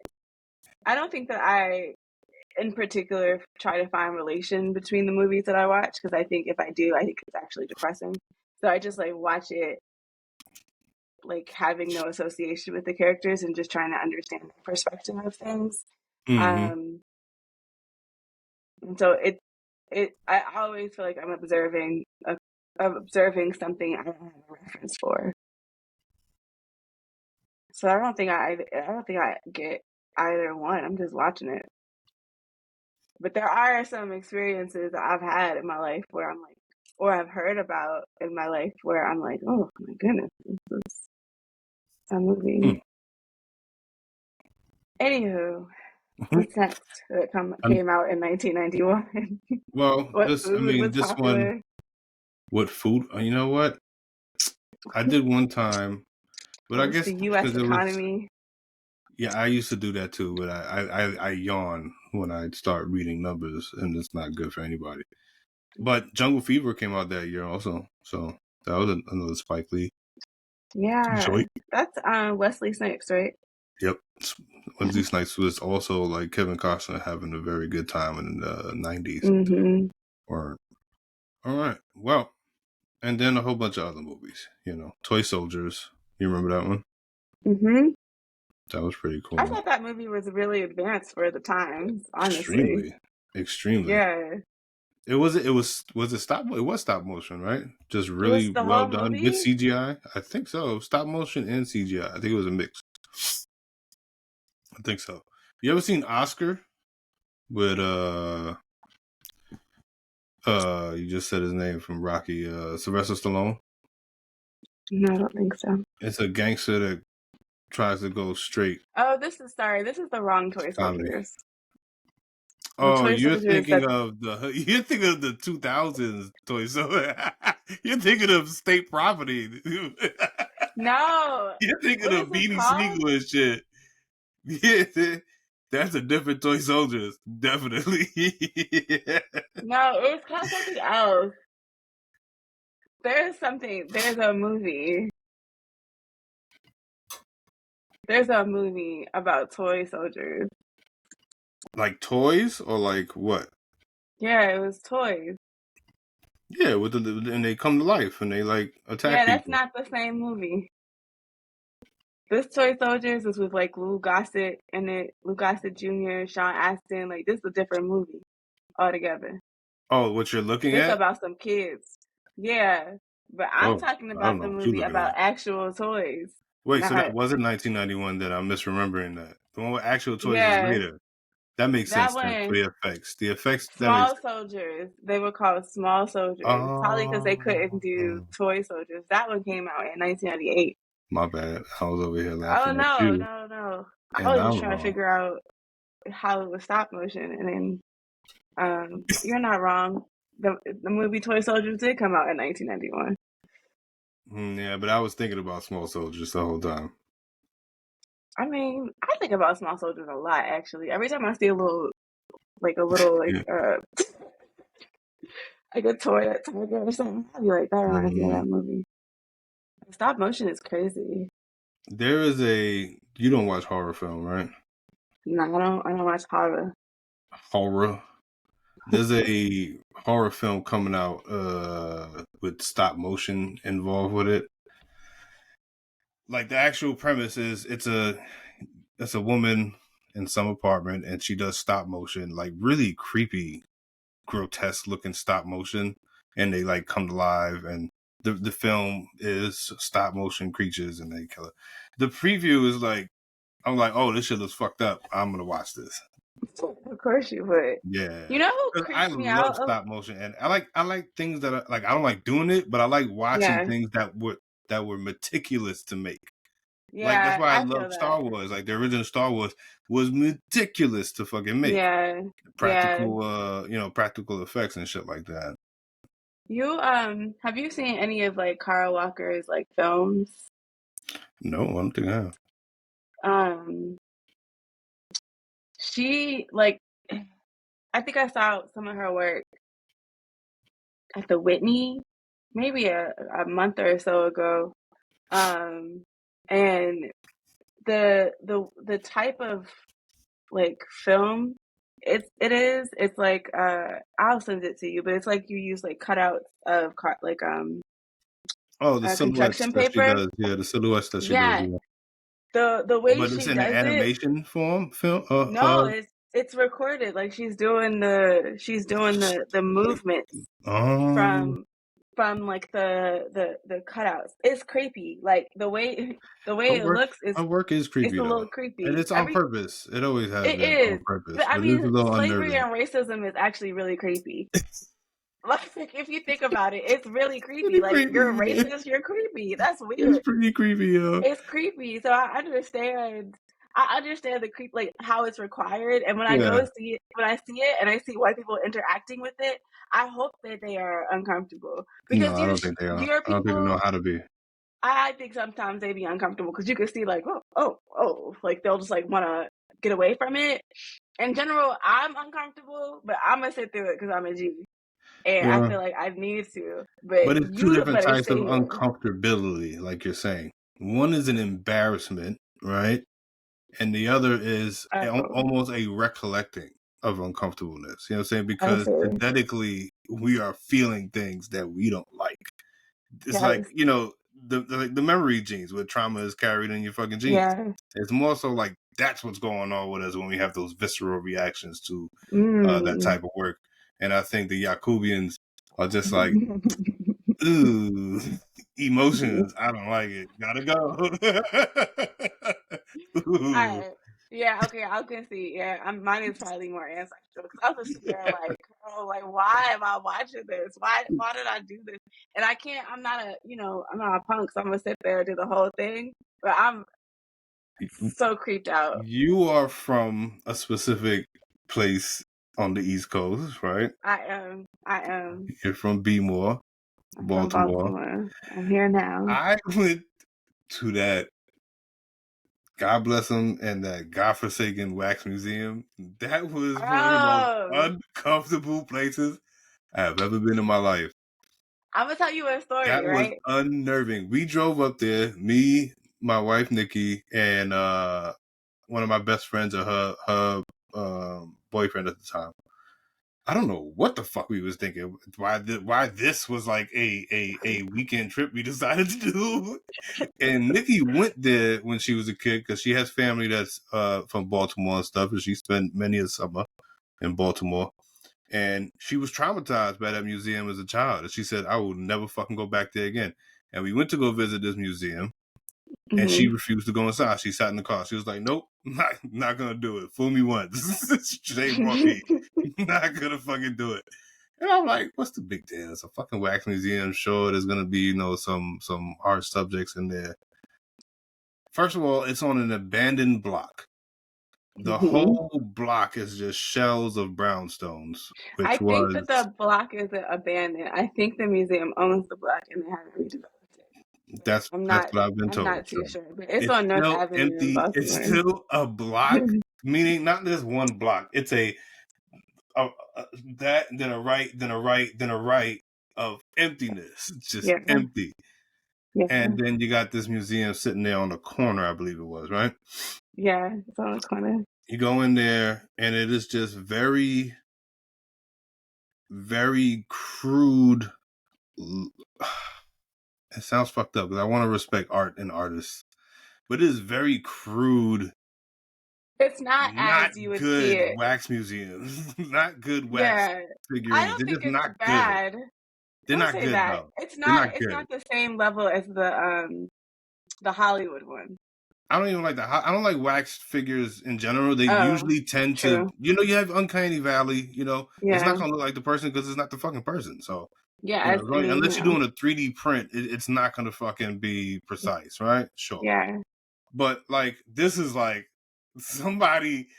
I don't think that I, in particular, try to find relation between the movies that I watch because I think if I do, I think it's actually depressing. So I just like watch it like having no association with the characters and just trying to understand the perspective of things. Mm-hmm. Um, and so I always feel like I'm observing something I don't have a reference for. So I don't think I get either one. I'm just watching it. But there are some experiences that I've had in my life where I'm like, or I've heard about in my life where I'm like, oh my goodness, this is a movie. Anywho, what's next that came out in 1991? Well, What this, I food mean, was this one, popular? what food? You know what? I did one time, but I What's guess the U.S. because it was, economy? yeah, I used to do that too, but I yawn when I start reading numbers, and it's not good for anybody. But Jungle Fever came out that year also, so that was another Spike Lee Yeah, joint. that's Wesley Snipes, right? Yep. Wednesday Snipes was also like Kevin Costner having a very good time in the 90s. Mm-hmm. Or, all right. Well, and then a whole bunch of other movies, you know. Toy Soldiers. You remember that one? Mm-hmm. That was pretty I cool. thought that movie was really advanced for the times, honestly. Extremely. Extremely. Yeah. Was it stop? It was stop motion, right? Just It was really the well whole done with movie? CGI. I think so. Stop motion and CGI. I think it was a mix. I think so. You ever seen Oscar with you just said his name from Rocky, Sylvester Stallone? No, I don't think so. It's a gangster that tries to go straight Oh, this is the wrong Toy comedy. Soldiers. The Oh, Toy Soldiers that you're thinking of the 2000s Toy Story. You're thinking of State Property. no, You're thinking what is of it Beanie called? Siegel and shit. Yeah, that's a different Toy Soldiers, definitely. No, it was called something else. There's a movie. There's a movie about toy soldiers. Like toys or like what? Yeah, it was toys. Yeah, and they come to life and they like attack Yeah, that's people. not the same movie. This Toy Soldiers is with like Lou Gossett in it, Lou Gossett Jr., Sean Astin. Like this is a different movie altogether. Oh, what you're looking This at? about some kids. Yeah, but I'm Oh, talking I don't about know the what you're movie looking about at. actual toys. Wait, so that Not wasn't 1991 that I'm misremembering that. The one with actual toys is yeah, later. That makes that sense then for one. the effects. The effects, that makes Small soldiers. They were called small soldiers. Probably because they couldn't do Oh, toy soldiers. That one came out in 1998. my bad. I was over here Oh laughing at no, you, no, no. I and was just I'm trying to wrong. figure out how it was stop motion, and then you're not wrong. The movie Toy Soldiers did come out in 1991. Yeah, but I was thinking about small soldiers the whole time. I mean, I think about small soldiers a lot actually. Every time I see a little Yeah. like a toy that tiger or something, I'll be like, that reminds me of Mhm. that movie. Stop motion is crazy. There is you don't watch horror film, right? No, I don't watch horror. Horror. There's a horror film coming out with stop motion involved with it. Like the actual premise is it's a woman in some apartment and she does stop motion, like really creepy, grotesque looking stop motion, and they like come to life, and the film is stop motion creatures and they kill it. The preview is like I'm like, oh, this shit looks fucked up. I'm gonna watch this. Of course you would. Yeah, You know who 'cause I creeps me love out? stop motion, and I like things that are like I don't like doing it, but I like watching Yeah, things that were meticulous to make. Like that's yeah, why I I love feel that. Star Wars. Like the original Star Wars was meticulous to fucking make. Yeah, yeah. Practical, practical effects and shit like that. You have you seen any of like Kara Walker's like films? No, I don't think I have. Um, she like I think I saw some of her work at the Whitney, maybe a month or so ago. Um, and the type of like film it's like I'll send it to you, but it's like you use like cutouts of like Oh, the silhouettes construction that she paper. does. Yeah, the silhouettes that she does. Yeah, Yeah. the way But it's she in an does it. animation form film. No, it's recorded. Like she's doing the movements Um, from like the cutouts. It's creepy. Like the her way it work, looks is her work is it's creepy a though, little and creepy. it's on purpose. It always has It been on is. purpose, But I but it is a mean, little slavery unnerving. and racism is actually really creepy. Like if you think about it, it's really creepy. Pretty Like you're creepy. Yeah. racist, you're creepy. That's It's weird. pretty creepy, yo. It's creepy. So I understand the creep, like how it's required. And when I Yeah. go see it, when I see it and I see white people interacting with it, I hope that they are uncomfortable No, because I don't think they are. your I don't think they know people. how to be. I think sometimes they be uncomfortable because you can see like, oh, like they'll just like want to get away from it. In general, I'm uncomfortable, but I'm gonna sit through it because I'm a G, and I Well, feel like I need to. But but it's two you different better types of stay here. uncomfortability, like you're saying. One is an embarrassment, right? And the other is Oh, almost a recollecting of uncomfortableness. You know what I'm saying? I Because see. genetically, we are feeling things that we don't like. It's like, Yes. the memory genes where trauma is carried in your fucking genes. Yeah. It's more so like that's what's going on with us when we have those visceral reactions to that Mm. type of work. And I think the Yakubians are just like, ooh, emotions. I don't like it. Gotta go. Ooh. I yeah, okay, I can see. Yeah, mine is probably more ancestral because I was sitting there like, oh, like why am I watching this? Why did I do this? And I can't. I'm not a punk, so I'm gonna sit there and do the whole thing. But I'm so creeped out. You are from a specific place on the East Coast, right? I am. I am. You're from Bmore, I'm from Baltimore. Baltimore. I'm here now. I went to that, God bless them, and that godforsaken wax museum. That was one of the most Oh, uncomfortable places I have ever been in my life. I'm gonna tell you a story, That was right? unnerving. We drove up there, me, my wife Nikki, and one of my best friends or her boyfriend at the time. I don't know what the fuck we was thinking. Why this was like a weekend trip we decided to do. And Nikki went there when she was a kid because she has family that's from Baltimore and stuff, and she spent many a summer in Baltimore. And she was traumatized by that museum as a child. And she said, I will never fucking go back there again. And we went to go visit this museum, and she Hmm. refused to go inside. She sat in the car. She was like, nope, not gonna do it. Fool me once. Shame on me. Not gonna fucking do it. And I'm like, what's the big deal? It's a fucking wax museum. Sure, there's gonna be, some hard subjects in there. First of all, it's on an abandoned block. The Hmm. whole block is just shells of brownstones, I which think that was the block isn't abandoned. I think the museum owns the block and they haven't redeveloped it. But that's what I've been I'm told. not So too sure. But it's it's on North still Avenue in empty. It's Baltimore. still a block, meaning not just one block. It's a that then a right, then a right, then a right of emptiness. It's just Yeah, empty. yeah, And then you got this museum sitting there on the corner, I believe it was, right? yeah. It's on the corner. You go in there, and it is just very, very crude. It sounds fucked up because I want to respect art and artists, but it is very crude, It's not not as you would see good it. wax museums, not good wax Yeah. I figurines. don't They're think just it's not good. bad. They're Don't not say good that. though. It's They're not not it's good. not the same level as the Hollywood one. I don't even like that. I don't like wax figures in general. They Oh, usually tend to, true. you have uncanny valley. It's not Yeah. gonna look like the person because it's not the fucking person. So, Yeah, I mean, unless you're doing a 3D print, it's not gonna fucking be precise, right? Sure. yeah. But like this is like somebody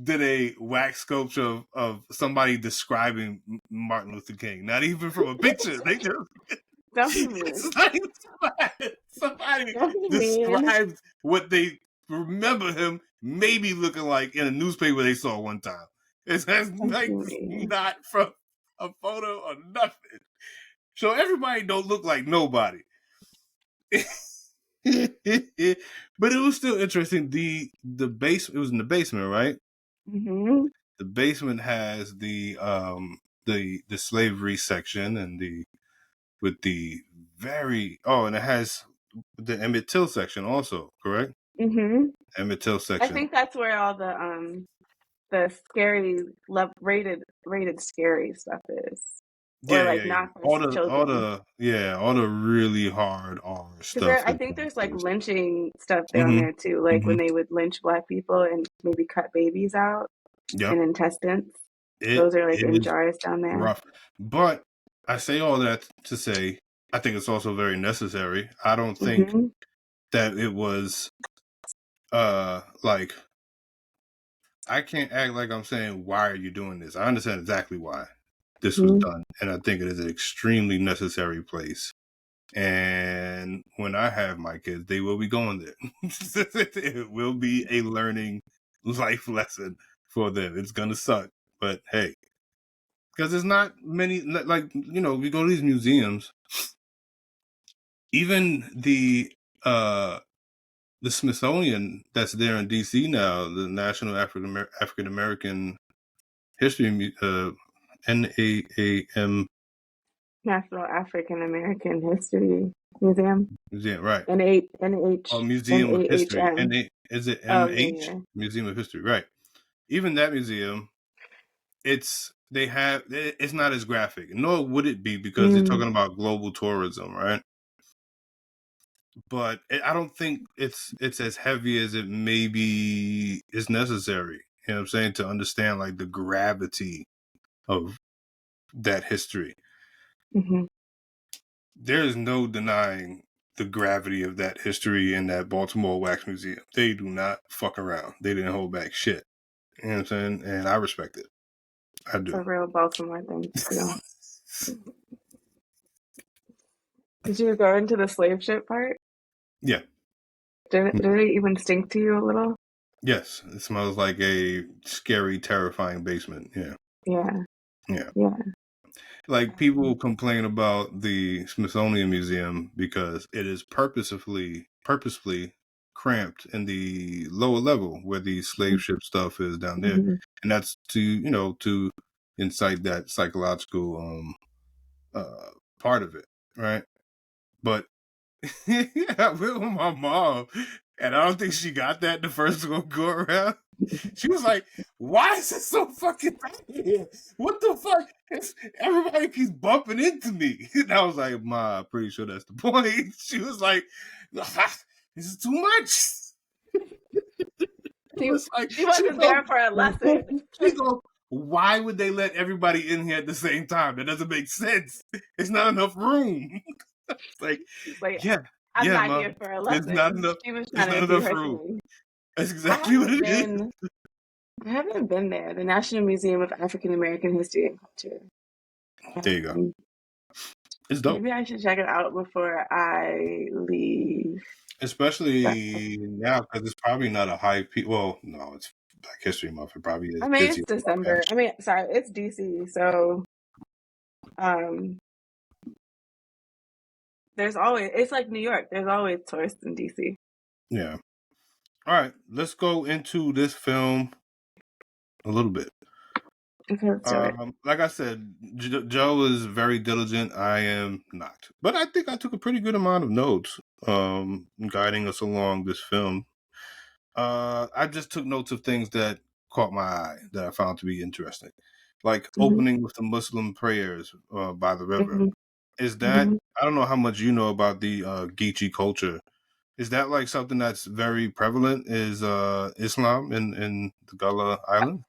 did a wax sculpture of somebody describing Martin Luther King. Not even from a picture. They just Don't be mean. it's like somebody Don't be mean. described what they remember him maybe looking like in a newspaper they saw one time. It's Don't like be mean. not from a photo or nothing. So everybody don't look like nobody. But it was still interesting. The base, it was in the basement, right? Mm-hmm. The basement has the slavery section and the with the very and it has the Emmett Till section also, correct? Mm-hmm. Emmett Till I section. think that's where all the scary rated scary stuff is. Or Yeah, like yeah, yeah. not for children. All the really hard R Because stuff I is think there's like downstairs. lynching stuff down Mm-hmm. there too, like when Mm-hmm. they would lynch black people and maybe cut babies out Yep. and intestines. It Those are like in is jars down there. rough. But I say all that to say I think it's also very necessary. I don't think Mm-hmm. that it was like I can't act like I'm saying why are you doing this. I understand exactly why this was Mm-hmm. done, and I think it is an extremely necessary place. And when I have my kids, they will be going there. It will be a learning life lesson for them. It's gonna suck, but hey, because there's not many. Like we go to these museums. Even the Smithsonian that's there in D.C. now, the National African American History, NAAM National African American History Museum. Museum, right? NH Oh, Museum of History. NAHM. Is it Oh MH? yeah, Museum of History, right? Even that museum, it's not as graphic, nor would it be yeah. because they're talking about global tourism, right? But I don't think it's as heavy as it maybe is necessary. You know what I'm saying, to understand like the gravity of that history. Mm-hmm. There is no denying the gravity of that history in that Baltimore Wax Museum. They do not fuck around. They didn't hold back shit. You know what I'm saying? And I respect it. I It's a do. real Baltimore thing to do. Did you go into the slave ship part? Yeah. Did it even stink to you a little? Yes. It smells like a scary, terrifying basement. Yeah. Yeah, Yeah. yeah. Like people complain about the Smithsonian Museum because it is purposefully cramped in the lower level where the slave ship stuff is down there. Mm-hmm. And that's to incite that psychological part of it, right? But yeah, I went with my mom, and I don't think she got that the first go around. She was like, "Why is it so fucking bad here? What the fuck? Everybody keeps bumping into me." And I was like, "Ma, I'm pretty sure that's the point." She was like, "Ah, this is too much." It She was like she she wasn't goes, there for a lesson. she goes, "Why would they let everybody in here at the same time? That doesn't make sense. It's not enough room." It's like, She's like, yeah, I'm yeah, not mom. here for a There's not lesson. enough. She was There's trying not to do enough her room. thing. That's I exactly what haven't it is. been I haven't been there. The National Museum of African American History and Culture. There you go. Um, It's dope. maybe I should check it out before I leave. Especially now because it's probably not a high peak. Well, no, it's Black History Month. It probably is I mean, busy. it's December. I mean, sorry, it's DC. So, um, there's always, it's like New York. There's always tourists in DC. Yeah. All right. Let's go into this film a little bit. Okay, let's do it. Like I said, Joe is very diligent. I am not, but I think I took a pretty good amount of notes, guiding us along this film. I just took notes of things that caught my eye that I found to be interesting, like Mm-hmm, opening with the Muslim prayers by the river. mm-hmm, Is that mm-hmm. I don't know how much you know about the Geechee culture Is that like something that's very prevalent? Is Islam in the Gullah Island?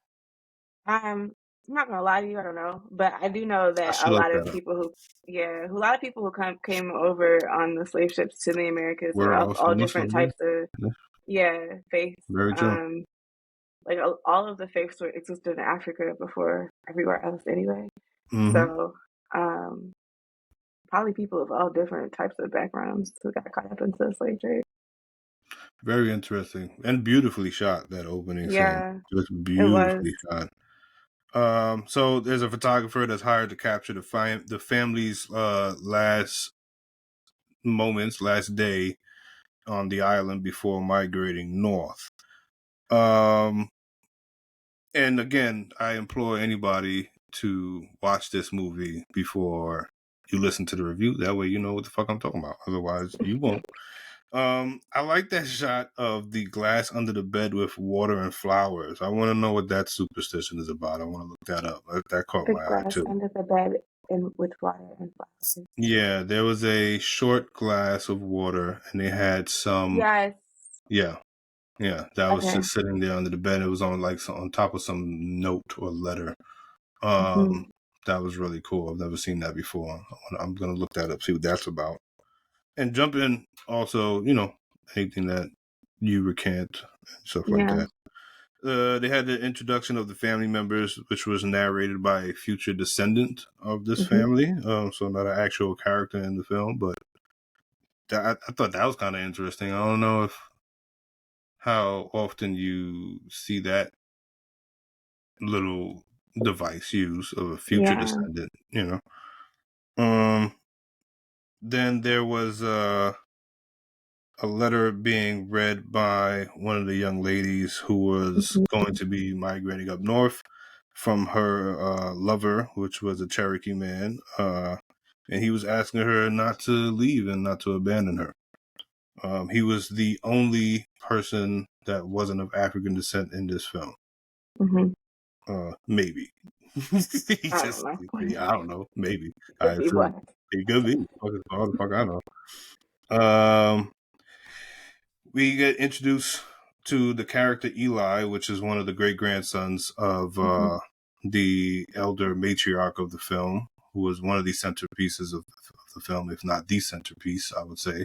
I'm not gonna lie to you, I don't know, but I do know I that a should look lot of that up. people who, yeah, a lot of people who came over on the slave ships to the Americas were We're of also all different Muslim, yeah. types of, Yeah, yeah, faiths. very true. Like all of the faiths were existed in Africa before everywhere else anyway. Hmm. So, um, probably people of all different types of backgrounds who got caught up into the slave trade. Very interesting and beautifully shot. That opening scene, Yeah, just it was. beautifully shot. So there's a photographer that's hired to capture the family's last moments, last day on the island before migrating north. Um, and again, I implore anybody to watch this movie before you listen to the review. That way, you know what the fuck I'm talking about. Otherwise, you won't. I like that shot of the glass under the bed with water and flowers. I want to know what that superstition is about. I want to look that up. That caught The my eye grass too. under the bed and with water and flowers. Yeah, there was a short glass of water, and they had some. Yes. Yeah, yeah, that was Okay. just sitting there under the bed. It was on like on top of some note or letter. Hmm. Um, that was really cool. I've never seen that before. I'm gonna look that up, see what that's about, and jump in. Also, anything that you recant and stuff like Yeah. that. They had the introduction of the family members, which was narrated by a future descendant of this Hmm. family. So not an actual character in the film, but I thought that was kind of interesting. I don't know if how often you see that little device used of a future Yeah. descendant. Um, then there was a letter being read by one of the young ladies who was Hmm. going to be migrating up north from her lover, which was a Cherokee man, and he was asking her not to leave and not to abandon her. He was the only person that wasn't of African descent in this film. Hmm. Maybe. He I don't just, know. I don't know. Maybe. Could be So what. it could be. All the fuck I know. Um, we get introduced to the character Eli, which is one of the great grandsons of Hmm. the elder matriarch of the film, who was one of the centerpieces of the film, if not the centerpiece, I would say.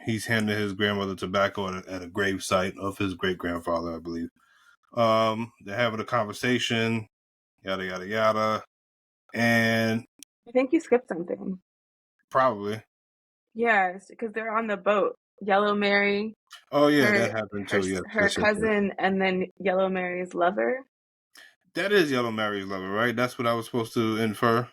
He's handing his grandmother tobacco at a grave site of his great grandfather, I believe. They're having a conversation, yada yada yada, and I think you skipped something. probably. Yes, because they're on the boat. Yellow Mary, Oh yeah, her that happened her too. Yes, her yes, yes, yes. cousin, and then Yellow Mary's lover. That is Yellow Mary's lover, right? That's what I was supposed to infer.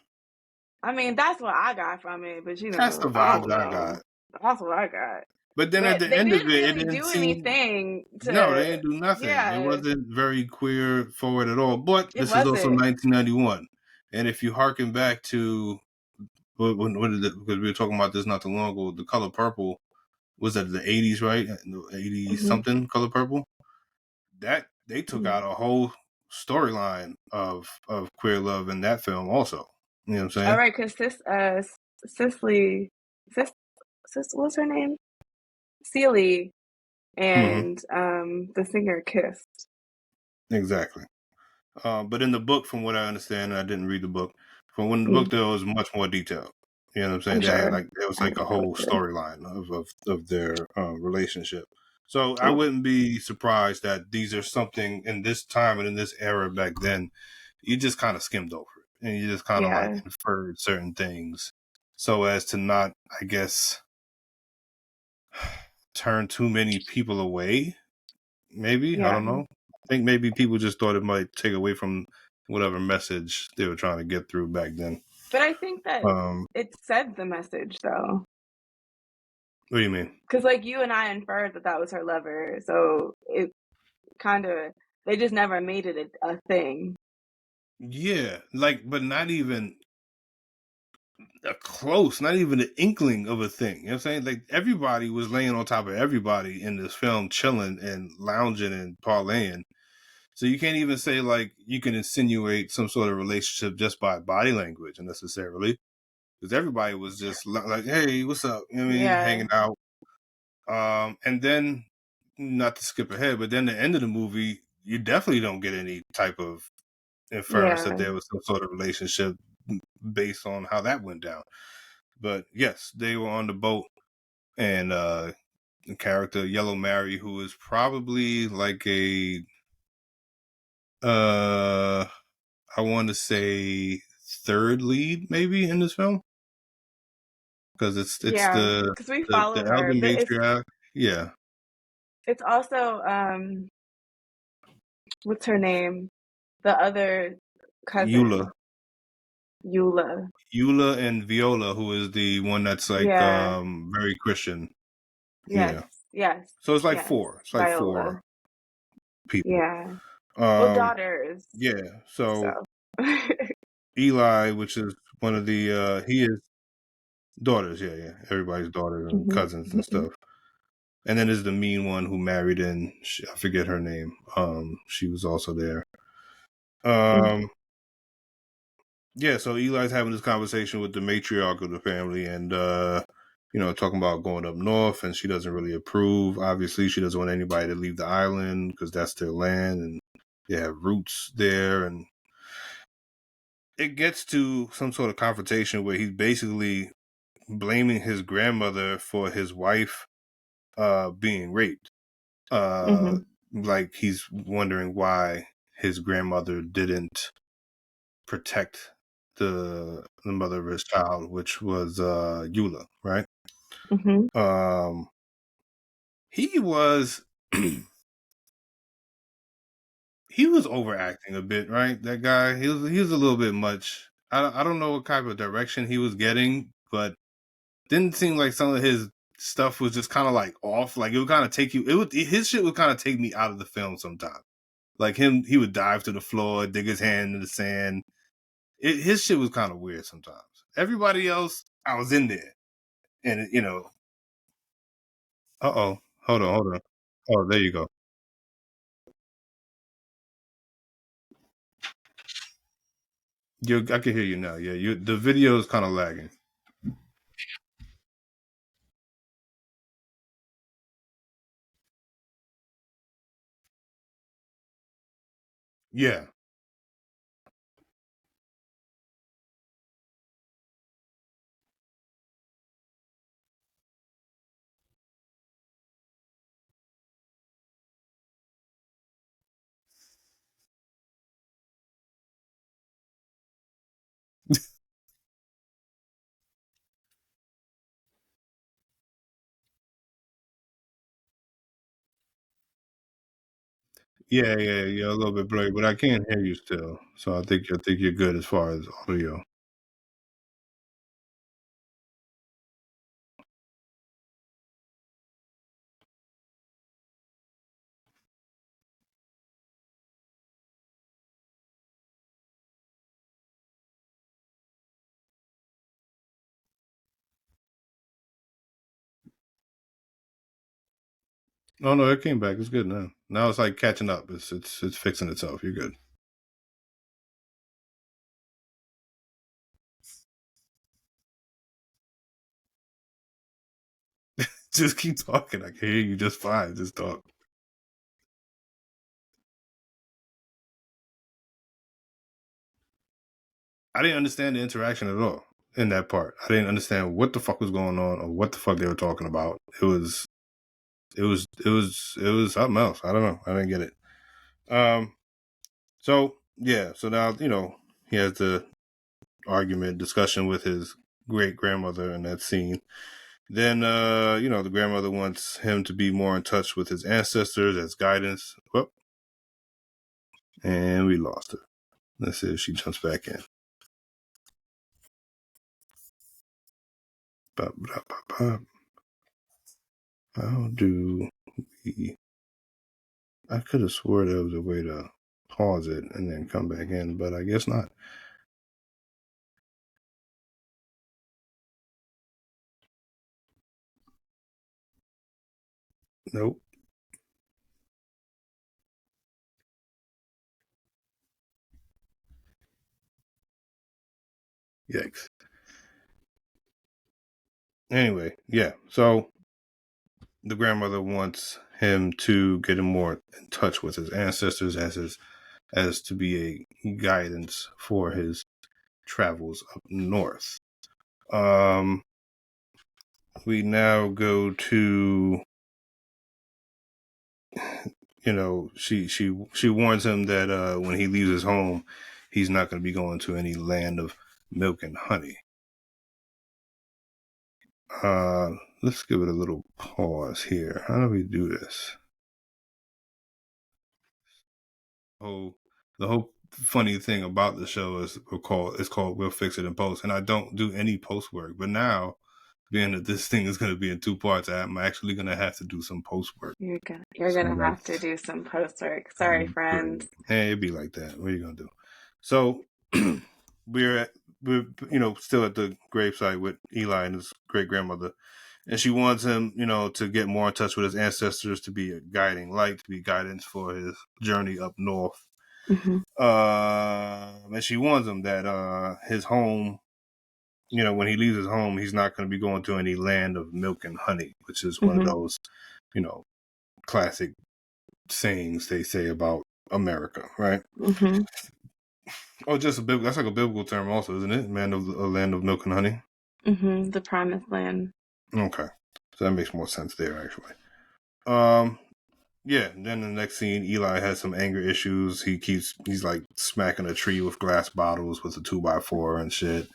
I mean, that's what I got from it, but That's the I vibes don't I know. got. That's what I got. But then at But the they end of didn't it, it really didn't do seem. anything No, they to, didn't do nothing. It yeah, wasn't very queer forward at all. But it this is also wasn't. 1991, and if you harken back to when did it, because we were talking about this not too long ago, the color purple was that the 80s, right? The 80s Hmm. something color purple. That they took out a whole storyline of queer love in that film, also. You know what I'm All saying? right, because Cicely, Cis, what's her name? Celie Mm-hmm. and the singer kissed. Exactly. But in the book, from what I understand, and I didn't read the book. From when the book, Mm, there was much more detail. You know what I'm I'm saying? They had sure. like there was I like haven't a read whole it. storyline of their relationship. So I Cool. wouldn't be surprised that these are something in this time and in this era back then. You just kind of skimmed over it, and you just kind of like Yeah, inferred certain things, so as to not, I guess, turn too many people away. Maybe, I yeah. don't know. I think maybe people just thought it might take away from whatever message they were trying to get through back then. But I think that Um, it said the message though, what do you mean? because like you and I inferred that that was her lover, so it kind of they just never made it a thing. Yeah, like, but not even a close, not even an inkling of a thing. You know what I'm saying? Like, everybody was laying on top of everybody in this film, chilling and lounging and parlaying. So you can't even say like you can insinuate some sort of relationship just by body language necessarily, because everybody was just like, "Hey, what's up?" You know what I mean? Yeah, Hanging out. And then, not to skip ahead, but then the end of the movie, you definitely don't get any type of inference that Yeah. there was some sort of relationship based on how that went down. But yes, they were on the boat, and the character Yellow Mary, who is probably like a uh I want to say third lead maybe in this film, because it's Yeah, the because we the follow elder her, but matriarch. Yeah, it's also what's her name? The other Eula, cousin, Eula. Eula and Viola, who is the one that's like Yeah. very Christian. Yes. Yeah, Yes. so it's like Yes. four. It's like Viola. four people. Yeah. Well, Um, daughters. yeah. So So. Eli, which is one of the he is daughters. Yeah, yeah. Everybody's daughters and Mhm. cousins and stuff. And then there's the mean one who married in. I forget her name. She was also there. Mhm. Um, yeah. So Eli's having this conversation with the matriarch of the family, and talking about going up north, and she doesn't really approve. Obviously, she doesn't want anybody to leave the island because that's their land, and they have roots there, and it gets to some sort of confrontation where he's basically blaming his grandmother for his wife being raped. Uh, Mhm. like he's wondering why his grandmother didn't protect the mother of his child, which was Eula, right? Mhm. Um, he was he was overacting a bit, right? That guy, he was a little bit much. I don't know what type of direction he was getting, but didn't seem like some of his stuff was just kind of like off. Like it would kind of take you. It would his shit would kind of take me out of the film sometimes. Like he would dive to the floor, dig his hand in the sand. His shit was kind of weird sometimes. Everybody else, I was in there, and hold on. Oh, there you go. I can hear you now. Yeah, the video is kind of lagging. Yeah, yeah. You're a little bit blurry, but I can hear you still. So I think you're good as far as audio. Oh no, it came back. It's good now. Now it's like catching up. It's fixing itself. You're good. Just keep talking. I can hear you just fine. Just talk. I didn't understand the interaction at all in that part. I didn't understand what the fuck was going on or what the fuck they were talking about. It was something else. I don't know. I didn't get it. Um. So yeah. So now he has the argument discussion with his great grandmother in that scene. Then the grandmother wants him to be more in touch with his ancestors as guidance. Well, and we lost her. Let's see if she jumps back in. Ba, ba, ba, ba. How do we? I could have swore there was a way to pause it and then come back in, but I guess not. Nope. Yikes. Anyway, yeah. So the grandmother wants him to get him more in touch with his ancestors as to be a guidance for his travels up north. We now go to, she warns him that when he leaves his home, he's not going to be going to any land of milk and honey. Let's give it a little pause here. How do we do this? The whole funny thing about the show is it's called We'll Fix It in Post, and I don't do any post work. But now, being that this thing is going to be in 2 parts, I'm actually going to have to do some post work. You're gonna have to do some post work. Sorry, friend. Hey, it'd be like that. What are you gonna do? So we're still at the gravesite with Eli and his great grandmother, and she wants him to get more in touch with his ancestors, to be a guiding light, to be guidance for his journey up north. Mm-hmm. And she warns him that his home, when he leaves his home, he's not going to be going to any land of milk and honey, which is one of those classic sayings they say about America, right? Mm-hmm. Oh, just that's like a biblical term, also, isn't it? Man of a land of milk and honey. Mm-hmm. The promised land. Okay, so that makes more sense there, actually. Yeah. Then the next scene, Eli has some anger issues. He's like smacking a tree with glass bottles with a 2x4 and shit.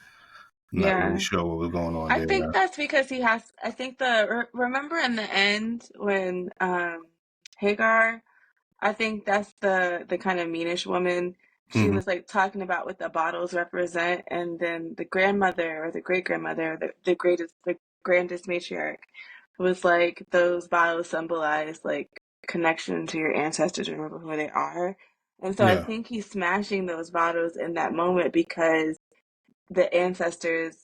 Not really sure what was going on there. I think that's because he has. I think remember in the end when Hagar. I think that's the kind of meanish woman. She was like talking about what the bottles represent, and then the grandmother or the great grandmother, the grandest matriarch, was like those bottles symbolize like connection to your ancestors, remember who they are. And so I think he's smashing those bottles in that moment because the ancestors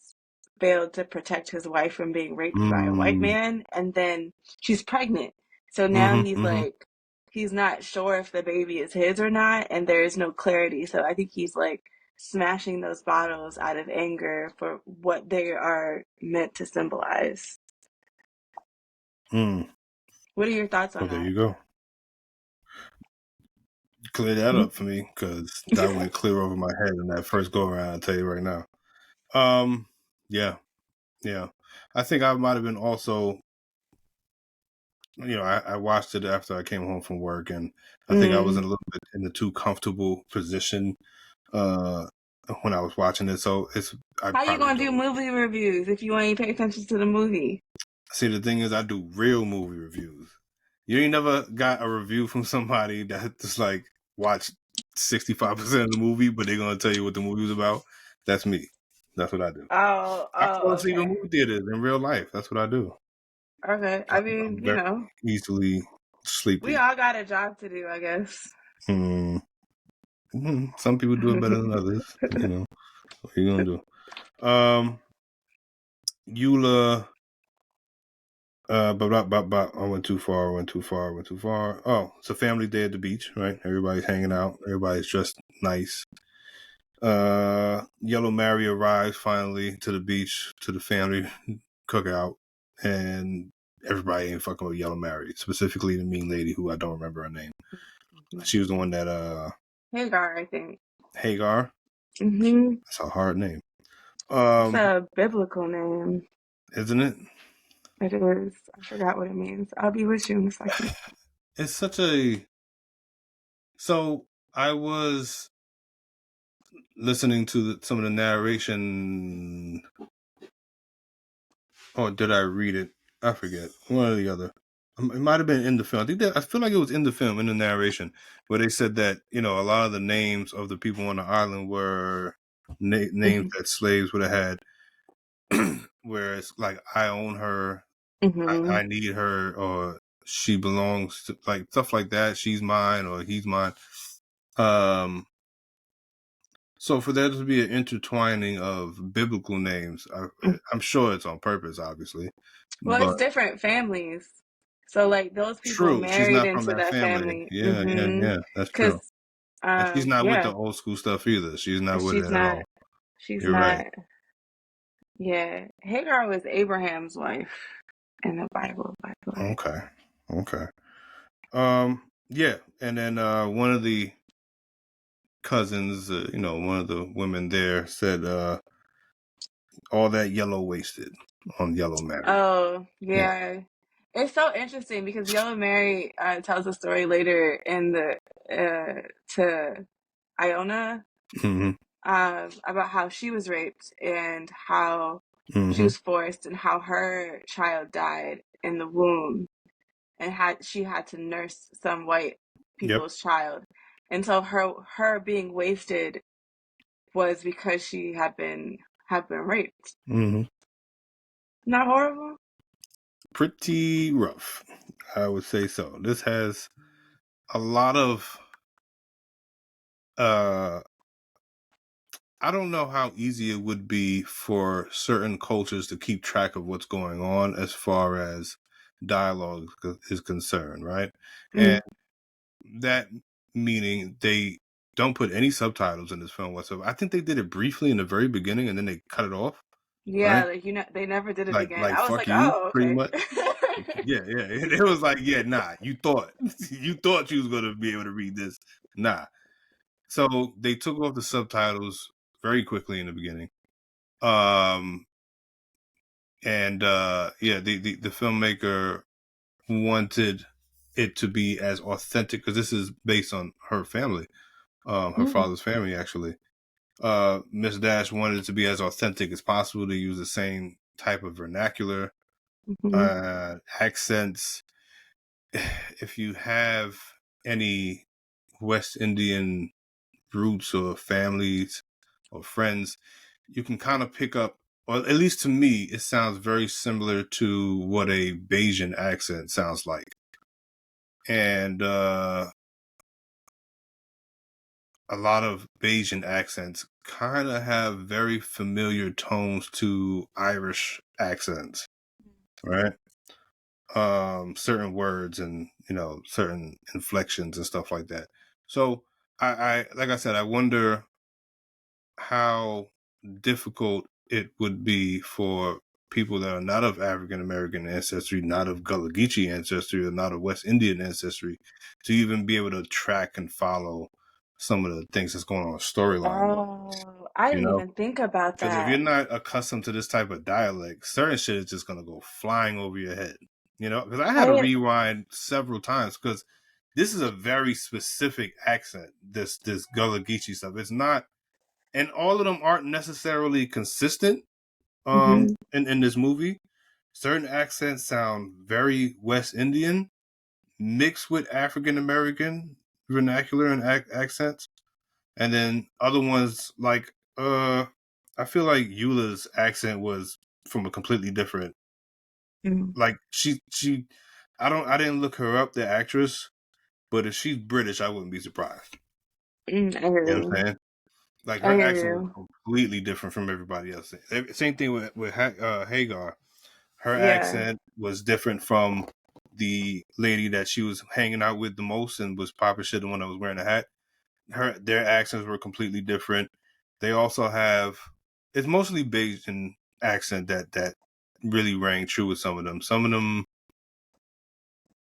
failed to protect his wife from being raped by a white man, and then she's pregnant. So now he's like, he's not sure if the baby is his or not, and there is no clarity. So I think he's like smashing those bottles out of anger for what they are meant to symbolize. What are your thoughts on that? There you go. Clear that up for me, because that went clear over my head in that first go around. I'll tell you right now. Yeah. I think I might have been also. I watched it after I came home from work, and I think I was in a little bit in a too comfortable position when I was watching it. So how you gonna do movie reviews if you ain't pay attention to the movie? See, the thing is, I do real movie reviews. You ain't never got a review from somebody that just like watched 65% of the movie, but they're gonna tell you what the movie was about. That's me. That's what I do. I fall asleep in movie theaters in real life. That's what I do. Okay, I mean, I'm very easily sleepy. We all got a job to do, I guess. Some people do it better than others. What are you gonna do? Eula. I went too far. Oh, it's a family day at the beach, right? Everybody's hanging out. Everybody's dressed nice. Yellow Mary arrives finally to the beach, to the family cookout, and everybody ain't fucking with Yellow Mary, specifically the mean lady who I don't remember her name. She was the one that Hagar, I think. Hagar? That's a hard name. It's a biblical name. Isn't it? It is. I forgot what it means. I'll be with you in a second. It's such a... So, I was listening to some of the narration... Or did I read it? I forget. One or the other. It might have been in the film. I feel like it was in the film, in the narration, where they said that, a lot of the names of the people on the island were names that slaves would have had, where it's like, I own her, I need her, or she belongs to, like, stuff like that. She's mine, or he's mine. So for there to be an intertwining of biblical names, I'm sure it's on purpose, obviously. Well, it's different families. So, like, those people married into that family. Yeah, that's true. And she's not with the old school stuff either. She's not with it at all. She's not. Right. Yeah. Hagar was Abraham's wife. in the Bible, by the way. Okay. Okay. Yeah, and then one of the cousins, one of the women there said, all that yellow wasted on Yellow Mary. Oh, Yeah. yeah. It's so interesting because Yellow Mary tells a story later in the to Iona Hmm. about how she was raped and how she Hmm. was forced and how her child died in the womb and she had to nurse some white Yep. people's child. And so her being wasted was because she had been raped. Hmm. Not horrible? Pretty rough, I would say so. This has a lot of uh I don't know how easy it would be for certain cultures to keep track of what's going on as far as dialogue is concerned, right? And Mm. that meaning they don't put any subtitles in this film whatsoever. I think they did it briefly in the very beginning and then they cut it off, Yeah, right? like they never did it Like again. like I was fuck like, you, oh, pretty okay. much. Yeah, yeah. It was like, yeah, nah. You thought you thought you was gonna be able to read this, nah. So they took off the subtitles very quickly in the beginning. Um, and yeah, the filmmaker wanted it to be as authentic because this is based on her family, her Mm, father's family actually. Miss Dash wanted it to be as authentic as possible to use the same type of vernacular, mhm. accents. If you have any West Indian roots or families or friends, you can kind of pick up, or at least to me, it sounds very similar to what a Bayesian accent sounds like. And a lot of Bayesian accents kind of have very familiar tones to Irish accents, right? Certain words and certain inflections and stuff like that. So I like I said, I wonder how difficult it would be for people that are not of African American ancestry, not of Gullah Geechee ancestry, or not of West Indian ancestry, to even be able to track and follow some of the things that's going on storyline wise. Oh, I You didn't know, even think about because if you're that. not accustomed to this type of dialect, certain shit is just gonna go flying over your head. You know, because I had I to didn't. rewind several times because this is a very specific accent. This Gullah Geechee stuff. It's not, and all of them aren't necessarily consistent. Mhm, In this movie, certain accents sound very West Indian mixed with African American vernacular and accents, and then other ones like I feel like Eula's accent was from a completely different. mm, Like she, I didn't look her up, the actress, but if she's British, I wouldn't be surprised. I hear You know what you. I'm saying? Like I her hear accent was you. completely different from everybody else. Same thing with Hagar. Her Yeah. accent was different from the lady that she was hanging out with the most and was popping shit, the one that was wearing a hat. Their accents were completely different. They also have, it's mostly Bayesian accent that really rang true with some of them. Some of them,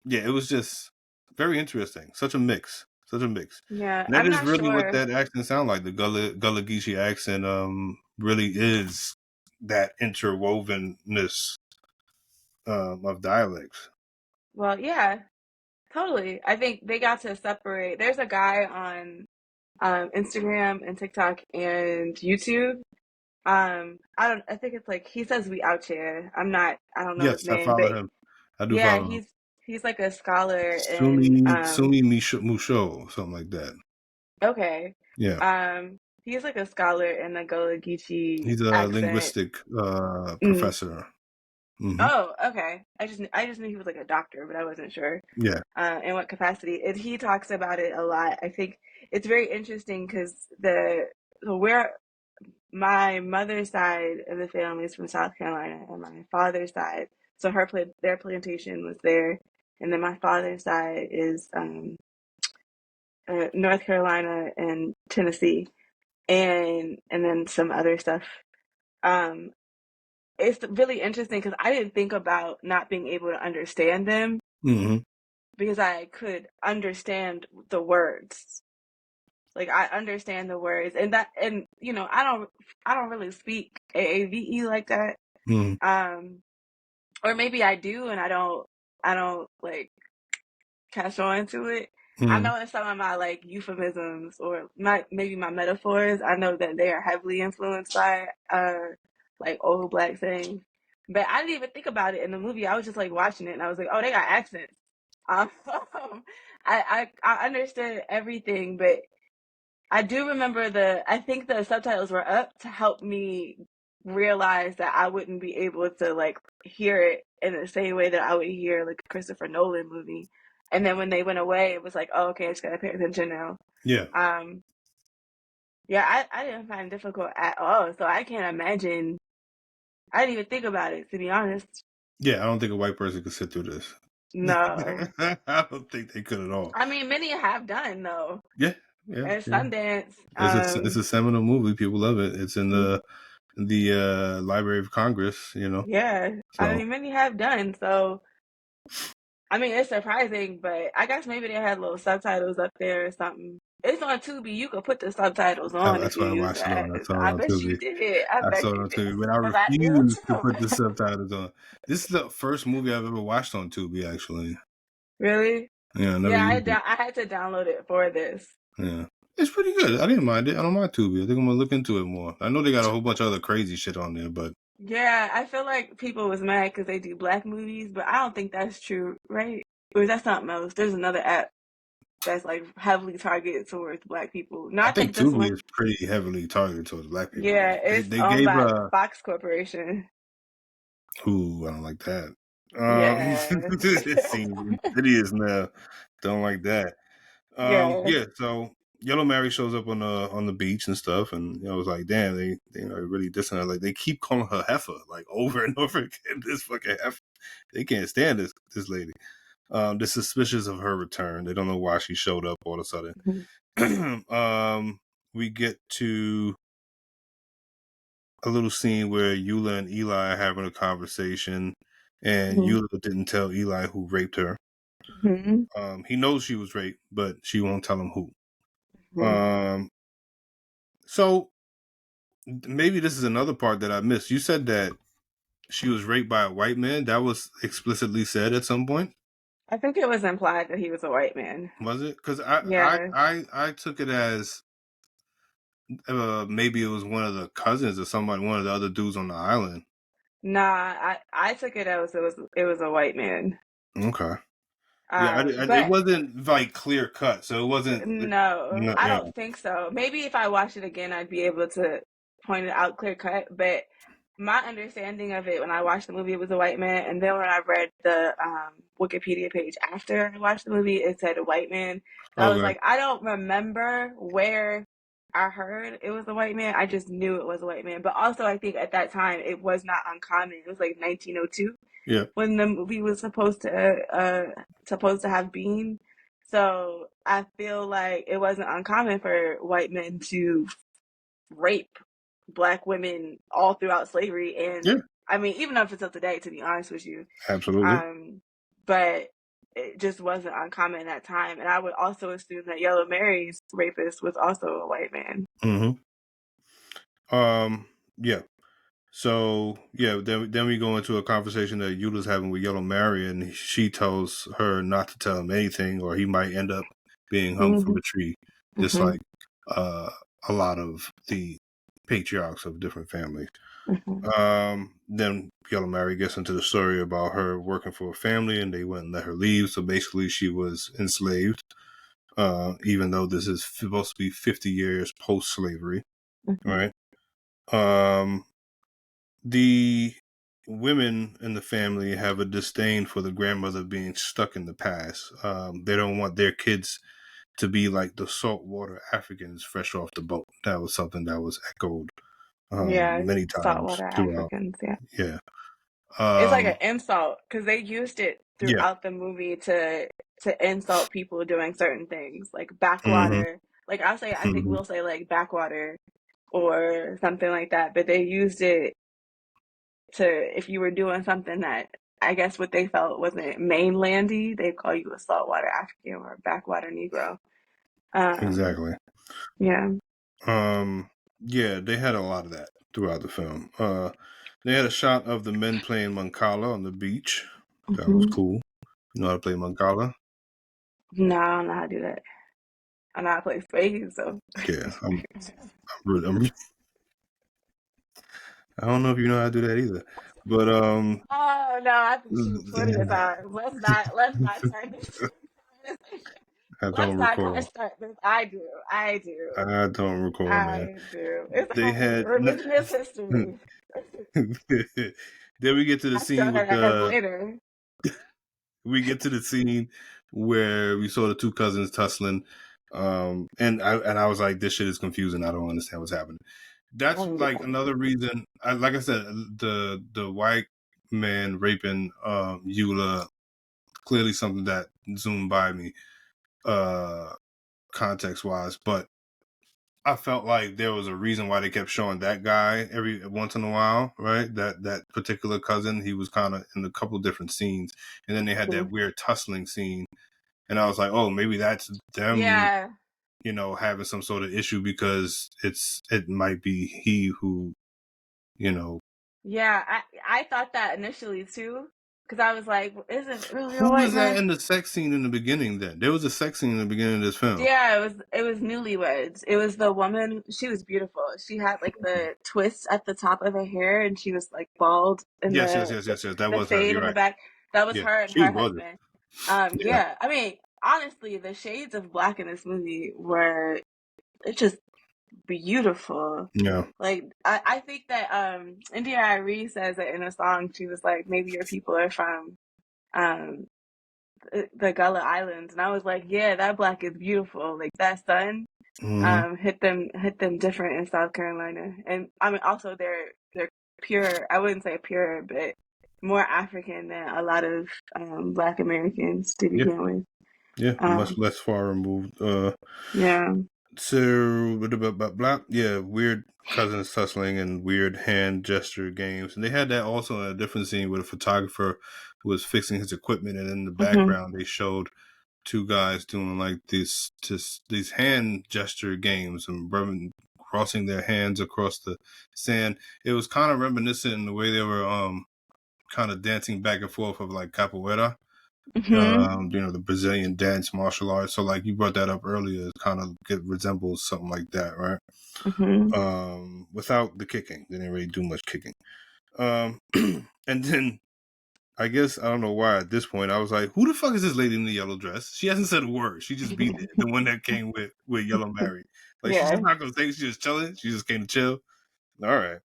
yeah, it was just very interesting. Such a mix. Such a mix. Yeah, And that I'm is not really what sure. that accent sound like. The Gullah Geechee accent really is that interwovenness of dialects. Well, yeah, totally. I think they got to separate. There's a guy on Instagram and TikTok and YouTube. I think it's like he says we out here. I don't know his Yes, I name, follow but him. I do yeah, follow him. he's like a scholar in Sumi Musho, something like that. okay. Yeah. He's like a scholar in the Gullah Geechee He's a accent. linguistic Mm. professor. Hmm. Oh, okay. I just knew he was like a doctor, but I wasn't sure Yeah. in what capacity. And he talks about it a lot. I think it's very interesting because where my mother's side of the family is from South Carolina, and my father's side, so their plantation was there, and then my father's side is North Carolina and Tennessee, and then some other stuff. Um, it's really interesting because I didn't think about not being able to understand them Mm-hmm. because I could understand the words. Like I understand the words, and that, and I don't really speak AAVE like that. Mm-hmm. Um, or maybe I do, and I don't like catch on to it. I Mm-hmm. know in some of my like euphemisms or maybe my metaphors, I know that they are heavily influenced by like old black sayings. But I didn't even think about it in the movie. I was just like watching it and I was like, oh, they got accents. Um, I understood everything, but I do remember I think the subtitles were up to help me realize that I wouldn't be able to like hear it in the same way that I would hear like a Christopher Nolan movie. And then when they went away, it was like, oh, okay, I just gotta pay attention now. Yeah. Um, yeah, I didn't find it difficult at all. So I can't imagine. I didn't even think about it, to be honest. Yeah, I don't think a white person could sit through this. No. I don't think they could at all. I mean, many have done though. Yeah, yeah, At yeah. Sundance. It's a seminal movie. People love it. It's in the Library of Congress. Yeah. I So mean, many have done. So I mean, it's surprising, but I guess maybe they had little subtitles up there or something. It's on Tubi. You could put the subtitles on if that's you why I use watched it that. on. I saw it I on bet you Tubi. did. I I bet saw it you on did. Tubi, but I Because I do refuse to put the too. subtitles on. This is the first movie I've ever watched on Tubi. Actually, Really? yeah, I never Yeah, used it. I had to download it for this. Yeah, it's pretty good. I didn't mind it. I don't mind Tubi. I think I'm gonna look into it more. I know they got a whole bunch of other crazy shit on there, but Yeah, I feel like people was mad because they do black movies, but I don't think that's true, right? Or is that something else? There's another app that's like heavily targeted towards black people. No, I I think think this Tubi one. is pretty heavily targeted towards black people. Yeah, They it's they owned gave by Fox Corporation. ooh, I don't like that. Yeah. It seems insidious now. Don't like that. Yeah. Yeah. So Yellow Mary shows up on the beach and stuff, and I was like, damn, they really dissing her. Like they keep calling her heifer like over and over again. This fucking heifer. They can't stand this lady. They're suspicious of her return. They don't know why she showed up all of a sudden. Mhm. We get to a little scene where Eula and Eli are having a conversation, and Mhm. Eula didn't tell Eli who raped her. Mhm. He knows she was raped, but she won't tell him who. Mhm. Um, so maybe this is another part that I missed. You said that she was raped by a white man. That was explicitly said at some point. I think it was implied that he was a white man. Was it? Because I, Yeah. I I took it as maybe it was one of the cousins or somebody, one of the other dudes on the island. Nah, I took it as it was a white man. Okay. Yeah, it But wasn't like clear cut, so it wasn't. no, No, I yeah. don't think so. Maybe if I watched it again, I'd be able to point it out clear cut. But my understanding of it when I watched the movie, it was a white man, and then when I read the Wikipedia page after I watched the movie, it said a white man. So I was Okay. like, I don't remember where I heard it was a white man. I just knew it was a white man. But also, I think at that time it was not uncommon. It was like 1902 Yeah. when the movie was supposed to have Bean. So I feel like it wasn't uncommon for white men to rape black women all throughout slavery, and Yeah. I mean even up until today, to be honest with you. Absolutely. Um, but it just wasn't uncommon at that time, and I would also assume that Yellow Mary's rapist was also a white man. Mm-hmm. Yeah. So yeah, then we go into a conversation that Yula's having with Yellow Mary, and she tells her not to tell him anything, or he might end up being hung from Mm-hmm. a tree, just Mm-hmm. like uh, a lot of the patriarchs of different families. Mm-hmm. Then Yellow Mary gets into the story about her working for a family, and they wouldn't let her leave. So basically, she was enslaved, even though this is supposed to be 50 years post slavery, Mm-hmm. right? Um, the women in the family have a disdain for the grandmother being stuck in the past. They don't want their kids to be like the saltwater Africans fresh off the boat. That was something that was echoed Yeah, many times saltwater throughout. Africans. Yeah. Yeah. It's like Um, an insult because they used it yeah. throughout the movie to insult people doing certain things, like Hmm. backwater. Like I'll say, I think Hmm. we'll say like backwater or something like that, but they used it to if you were doing something that I guess what they felt wasn't mainlandy, they call you a saltwater African or a backwater Negro. Um, Exactly. yeah. Um, yeah, they had a lot of that throughout the film. They had a shot of the men playing Mancala on the beach. That was Hmm. cool. You know how to play Mancala? No, I don't know how to do that. I know how to play spades, so. Yeah, really, I don't know if you know how to do that either, but Oh no, I can shoot plenty of times. Let's not turn this I let's don't not try to recall. start this. I do. I do. I don't recall, man. I do. It's They okay. had Revisionist history. then we get to the I show scene with her ass the later. we get to the scene where we saw the two cousins tussling. And I was like, this shit is confusing. I don't understand what's happening. I That's didn't get like that. another reason. Like I said, the white man raping Eula, clearly something that zoomed by me, context wise. But I felt like there was a reason why they kept showing that guy every once in a while, right? That particular cousin, he was kind of in a couple different scenes, and then they had that Mhm. weird tussling scene, and I was like, oh, maybe that's them, Yeah. having some sort of issue because it might be he who, you know, Yeah. I thought that initially too. Because I was like, is it really a who white was that guy? in the sex scene in the beginning? Then there was a sex scene in the beginning of this film. Yeah, it was newlyweds. It was the woman, she was beautiful. She had like the twist at the top of her hair and she was like bald in Yes, yes, the yes, the, yes, yes. That the was her. fade You're in the right. back. That was Yeah, her and she was her gorgeous. husband. Yeah, Yeah. I mean, honestly, the shades of black in this movie were it's just beautiful. yeah. Like I think that India Arie says it in a song. She was like, maybe your people are from um the Gullah Islands. And I was like, yeah, that black is beautiful. Like that sun Mm-hmm. hit them different in South Carolina. And I mean also they're pure, I wouldn't say pure, but more African than a lot of black Americans to Yeah, begin with. yeah. Much Um less far removed. yeah. So, blah, blah, blah, yeah, weird cousins tussling and weird hand gesture games. And they had that also in a different scene where the photographer was fixing his equipment, and in the Hmm. background they showed two guys doing like these hand gesture games and crossing their hands across the sand. It was kind of reminiscent in the way they were kind of dancing back and forth of like capoeira, Hmm. the Brazilian dance martial arts. So like you brought that up earlier, it kind of resembles something like that, right? Hmm. Without the kicking, they didn't really do much kicking. And then I guess I don't know why at this point I was like, who the fuck is this lady in the yellow dress? She hasn't said a word. She just be there. The one that came with Yellow Mary. Like she's Yeah. just not gonna say she's just chilling. She just came to chill. All right.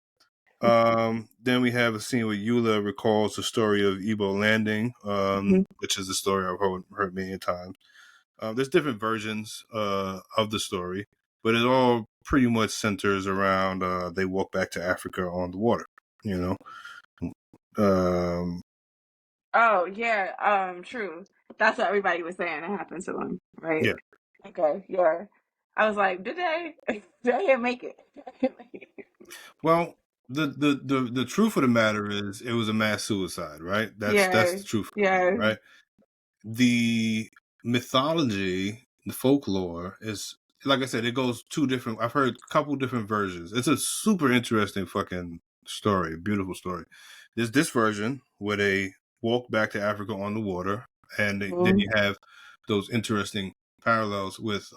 Then we have a scene where Eula recalls the story of Ebo landing, Hmm. which is a story I've heard many times. There's different versions of the story, but it all pretty much centers around they walk back to Africa on the water. You know, um, Oh yeah, true. That's what everybody was saying that happened to them, right? yeah. Okay, yeah. I was like, did they? Did they make it? Well, the truth of the matter is, it was a mass suicide, right? That's Yeah, the truth of the matter, yeah. right? The mythology, the folklore is, like I said, it goes two different. I've heard a couple different versions. It's a super interesting fucking story, beautiful story. There's this version where they walk back to Africa on the water, and then Mm-hmm. you have those interesting parallels with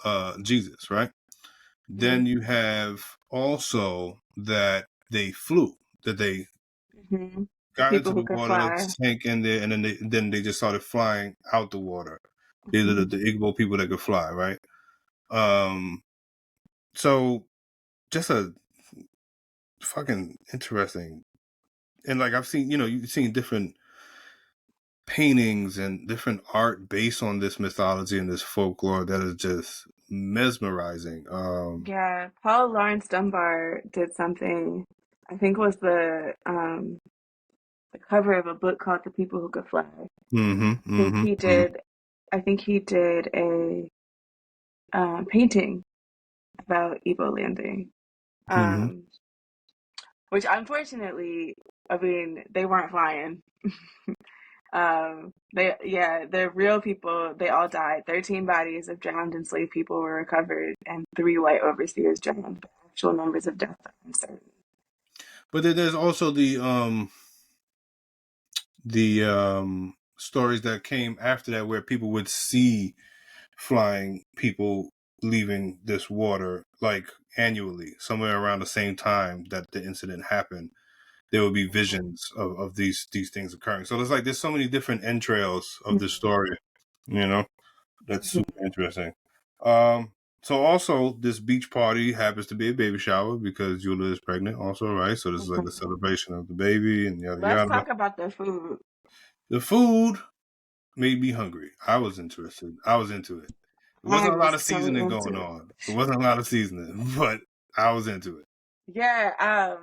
Jesus, right? Mm-hmm. Then you have also that they flew, that they Mm-hmm. The got into people who the could water, fly. sank in there, and then they just started flying out the water. These are Mm-hmm. the Igbo people that could fly, right? Um, so just a fucking interesting, and like I've seen, you've seen different paintings and different art based on this mythology and this folklore that is just mesmerizing. Yeah, Paul Lawrence Dunbar did something. I think it was the cover of a book called "The People Who Could Fly." Mm-hmm, I think mm-hmm, he mm-hmm, did. I think he did a painting about Igbo landing. mm-hmm. Um, which unfortunately I mean, they weren't flying. They're real people. They all died. 13 bodies of drowned enslaved people were recovered, and 3 white overseers drowned. But actual numbers of deaths are uncertain. But then there's also the stories that came after that where people would see flying people leaving this water like annually, somewhere around the same time that the incident happened. There would be visions of these things occurring. So there's so many different entrails of this story, you know. That's super interesting. Um, so also this beach party happens to be a baby shower because Eula is pregnant also, right? So this is like the celebration of the baby and yada Let's yada. talk about the food. The food made me hungry. I was interested. I was into it. There I wasn't a lot was of so seasoning going into it. on. There wasn't a lot of seasoning, but I was into it. Yeah,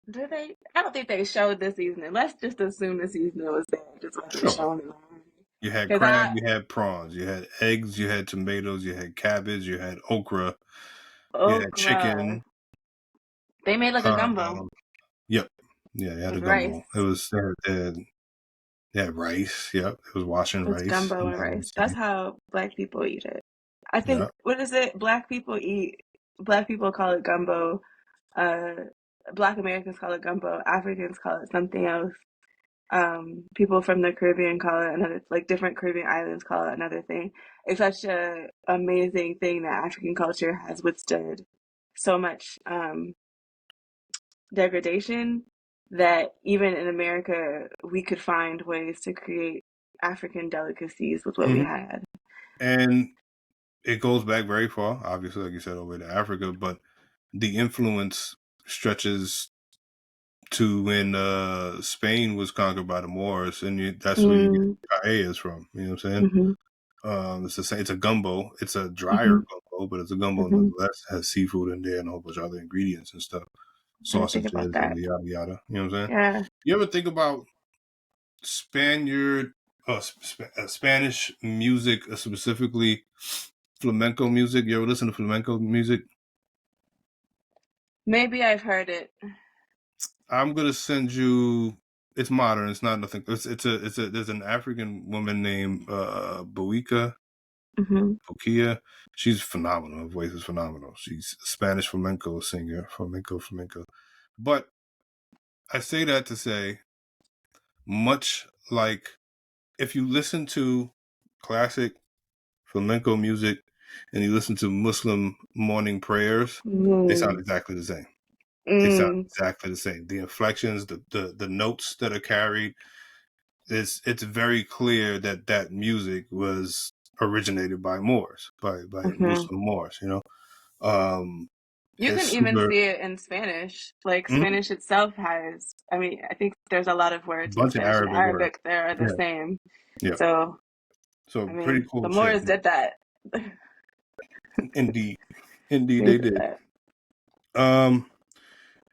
do they? I don't think they showed the seasoning. Let's just assume the seasoning was there, just wasn't Sure. shown. You had Because crab, you had prawns, you had eggs, you had tomatoes, you had cabbage, you had okra, you had okra, chicken. they made like a gumbo Um, yep. Yeah, they had a with gumbo. rice. It was they had rice. Yep. It was washing It's rice gumbo and and rice. That's chicken. how black people eat it. I think, Yep. what is it? Black people call it gumbo. Uh, Black Americans call it gumbo. Africans call it something else. People from the Caribbean call it another, like different Caribbean islands call it another thing. It's such a amazing thing that African culture has withstood so much degradation that even in America we could find ways to create African delicacies with what we Hmm. had. And it goes back very far, obviously, like you said, over to Africa, but the influence stretches to when Spain was conquered by the Moors, and that's where you get Mm, paellas from. You know what I'm saying? mm-hmm, It's a gumbo. It's a mm-hmm, drier gumbo, but it's a gumbo mm-hmm. nonetheless. It has seafood in there and a whole bunch of other ingredients and stuff, I didn't think about sausages and that. the yada yada. You know what I'm saying? Yeah. You ever think about Spaniard, Spanish music, specifically flamenco music? You ever listen to flamenco music? Maybe I've heard it. I'm gonna send you. It's modern. It's not nothing. It's a. There's an African woman named Mm-hmm. Bokia. She's phenomenal. Her voice is phenomenal. She's a Spanish flamenco singer. Flamenco. But I say that to say, much like if you listen to classic flamenco music and you listen to Muslim morning prayers, they sound Mm, exactly the same. They sound mm, exactly the same. The inflections, the notes that are carried, it's very clear that that music was originated by Moors, by mm-hmm. Muslim Moors. You know, um, You can it's even super see it in Spanish. Like mhm, Spanish itself has, I mean, I think there's a lot of a words in bunch of Spanish and Arabic words. Arabic that are the Yeah, same. yeah. So, So I pretty mean, the cool shit. Moors did that. Indeed, indeed, They they did did. that. Um,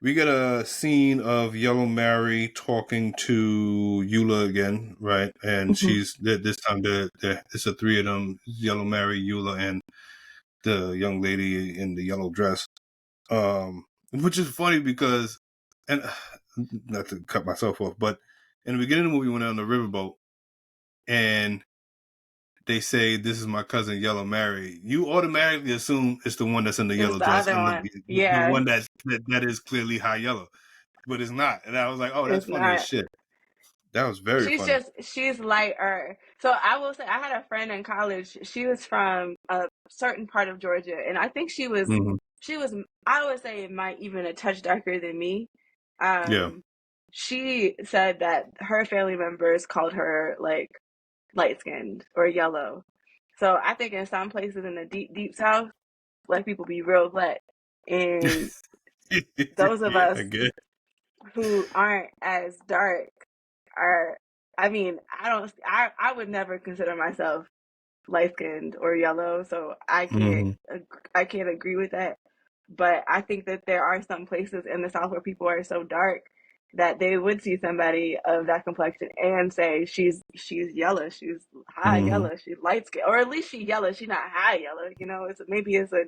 we get a scene of Yellow Mary talking to Eula again, right? And Hmm. she's this time. It's the three of them: Yellow Mary, Eula, and the young lady in the yellow dress. Which is funny because, and not to cut myself off, but in the beginning of the movie, when they're on the riverboat and they say, "This is my cousin Yellow Mary," you automatically assume it's the one that's in the It's yellow the dress other and one. the Yeah, one that is clearly high yellow, but it's not. And I was like, "Oh, that's it's funny as not. shit." That was very funny. She's lighter. So I will say, I had a friend in college. She was from a certain part of Georgia, and I think Hmm. she was, I would say, might even a touch darker than me. Yeah. Um, she said that her family members called her like light skinned or yellow. So I think in some places in the deep South, black people be real black, and those of Yeah, us I guess. who aren't as dark are, I mean, I would never consider myself light skinned or yellow, so Hmm. I can't agree with that. But I think that there are some places in the South where people are so dark that they would see somebody of that complexion and say she's yellow, she's high Hmm. yellow, she's light skin, or at least she's yellow, she's not high yellow. You know, it's maybe it's a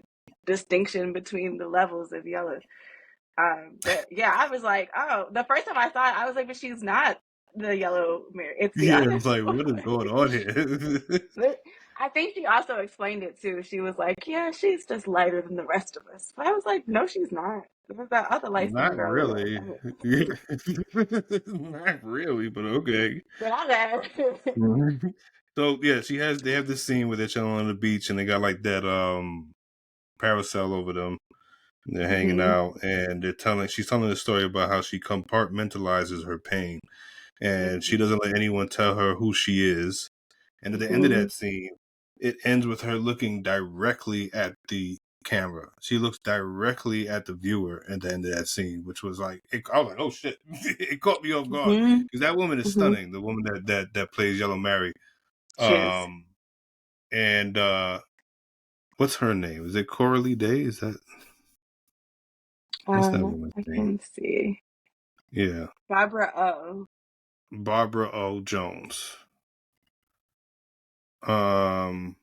distinction between the levels of yellow. But yeah, I was like, oh, the first time I saw it, I was like, but she's not the yellow Mary. It's the Yeah, other it's like, what is one. going on here? But I think she also explained it too. She was like, yeah, she's just lighter than the rest of us. But I was like, no, she's not. There's that other light skinned Not girl over there. really. Not really, but okay. But I'm bad. So yeah, they have this scene where they're chilling on the beach and they got like that parasail over them. And they're hanging Hmm. out and she's telling the story about how she compartmentalizes her pain and she Hmm. doesn't let anyone tell her who she is. And at the end of Hmm. that scene, it ends with her looking directly at the camera. She looks directly at the viewer at the end of that scene, which was like, I was like, oh shit. It caught me off guard Hmm. because that woman is Hmm. stunning. The woman that plays Yellow Mary. She is. Um, and what's her name? Is it Coralie Day? What's that woman's I name? can see. Yeah, Barbara O. Barbara O. Jones. Um,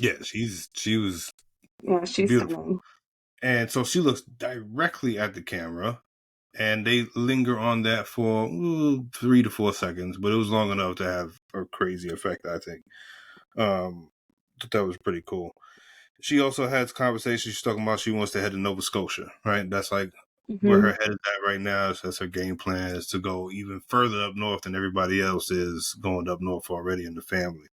yeah, she was Yeah, she's beautiful. stunning. And so she looks directly at the camera, and they linger on that for 3 to 4 seconds, but it was long enough to have a crazy effect, I think. That was pretty cool. She also has conversations. She's talking about she wants to head to Nova Scotia, right? That's like where her Hmm. head is at right now. That's her game plan is to go even further up north than everybody else is going up north already in the family.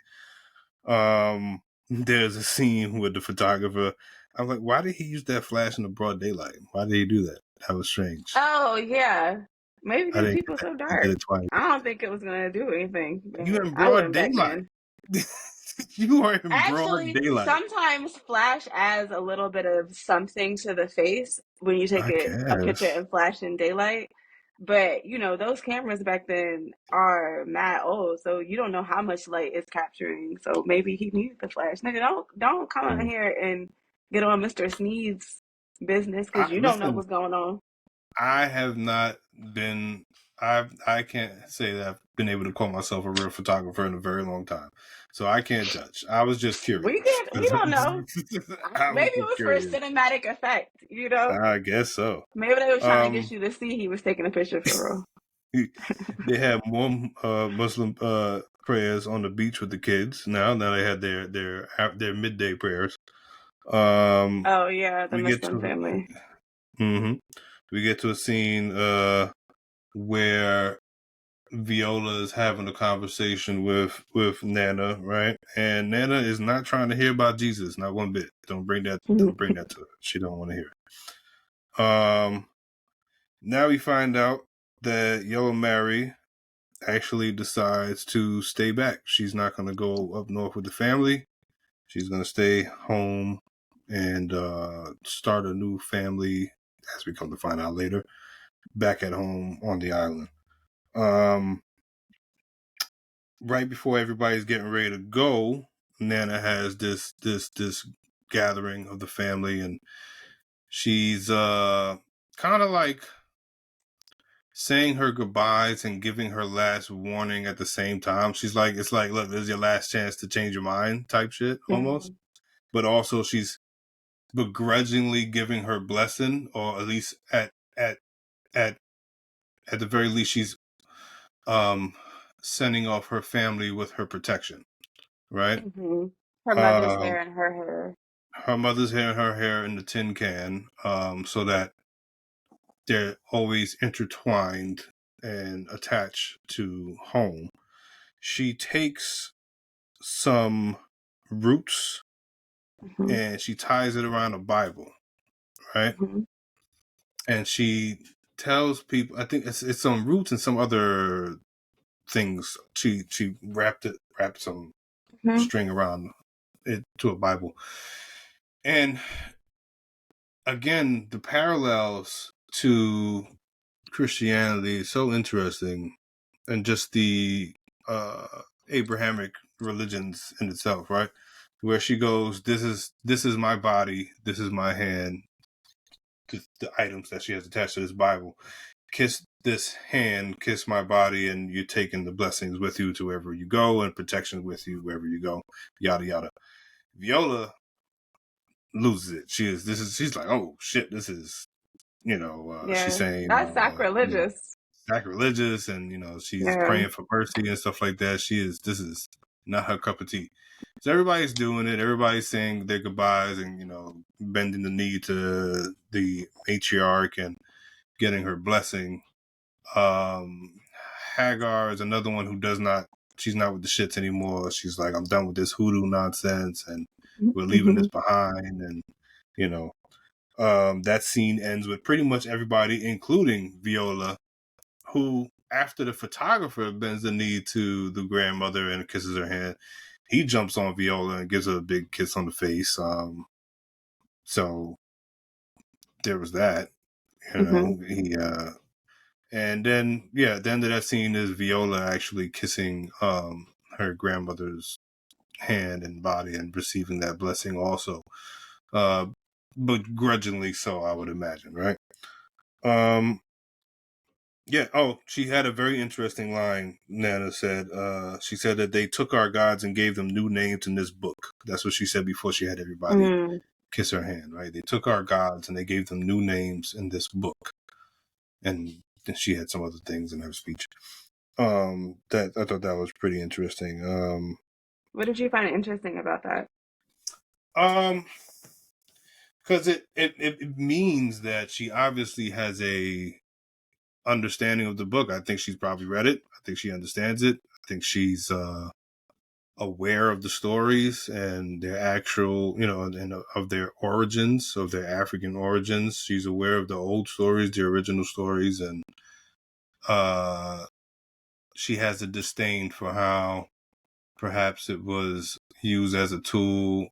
There's a scene with the photographer. I'm like, why did he use that flash in the broad daylight? Why did he do that? That was strange. Oh yeah, maybe I because didn't people get are that. so He did dark. it twice. I don't think it was gonna do anything, You but in I broad wouldn't back daylight. then. You are in broad Actually, daylight. sometimes flash adds a little bit of something to the face when you take I a picture guess. and flash in daylight. But you know, those cameras back then are mad old, so you don't know how much light it's capturing. So maybe he needed the flash. Nigga, don't come out Mm. here and get on Mr. Sneed's business because you don't know Listen, what's going on. I have not been. I can't say that I've been able to call myself a real photographer in a very long time, so I can't judge. I was just We curious. can we don't know. I was Maybe it just was for curious. cinematic effect, you know? I guess so. Maybe they were trying to get Um, you to see he was taking a picture for real. they have more Muslim prayers on the beach with the kids now. Now they had their midday prayers. Um, Oh yeah, the we get Muslim to family. hmm we get to a scene where Viola is having a conversation with Nana, right? And Nana is not trying to hear about Jesus, not one bit. Don't bring that to her. She don't want to hear it. Now we find out that Yellow Mary actually decides to stay back. She's not going to go up north with the family. She's going to stay home and start a new family, as we come to find out later, back at home on the island. Right before everybody's getting ready to go, Nana has this gathering of the family, and she's kind of like saying her goodbyes and giving her last warning at the same time. She's like, it's like, look, this is your last chance to change your mind type shit almost. Mhm. But also she's begrudgingly giving her blessing, or at least at at at the very least she's um sending off her family with her protection, right? Mhm. Her mother's Um hair and her hair. her mother's hair and her hair in the tin can, so that they're always intertwined and attached to home. She takes some roots Mhm. and she ties it around a Bible, right? Mhm. And she tells people, I think it's some roots and some other things. She wrapped some Mhm. string around it to a Bible. And again, the parallels to Christianity is so interesting, and just the uh, Abrahamic religions in itself, right? Where she goes, this is my body, this is my hand, the items that she has attached to this Bible. Kiss this hand, kiss my body, and you're taking the blessings with you to wherever you go, and protection with you wherever you go. Yada yada. Viola loses it. She's like, oh shit, this is she's Yeah. saying, That's sacrilegious. sacrilegious, and she's Yeah. praying for mercy and stuff like that. This is not her cup of tea. So everybody's doing it. Everybody's saying their goodbyes and bending the knee to the matriarch and getting her blessing. Hagar is another one who does not. She's not with the shits anymore. She's like, I'm done with this hoodoo nonsense, and we're leaving this Hmm. behind. And that scene ends with pretty much everybody, including Viola, who, after the photographer bends the knee to the grandmother and kisses her hand, he jumps on Viola and gives her a big kiss on the face. So there was that. Hmm. He and then at the end of that scene is Viola actually kissing her grandmother's hand and body and receiving that blessing also. But grudgingly so, I would imagine, right? Yeah. Oh, she had a very interesting line. Nana said. She said that they took our gods and gave them new names in this book. That's what she said before she had everybody Mm. kiss her hand. Right? They took our gods and they gave them new names in this book. And then she had some other things in her speech. That I thought that was pretty interesting. What did you find interesting about that? Um, because it means that she obviously has a understanding of the book. I think she's probably read it. I think she understands it. I think she's aware of the stories and their actual, and of their origins, of their African origins. She's aware of the old stories, the original stories, and uh, she has a disdain for how perhaps it was used as a tool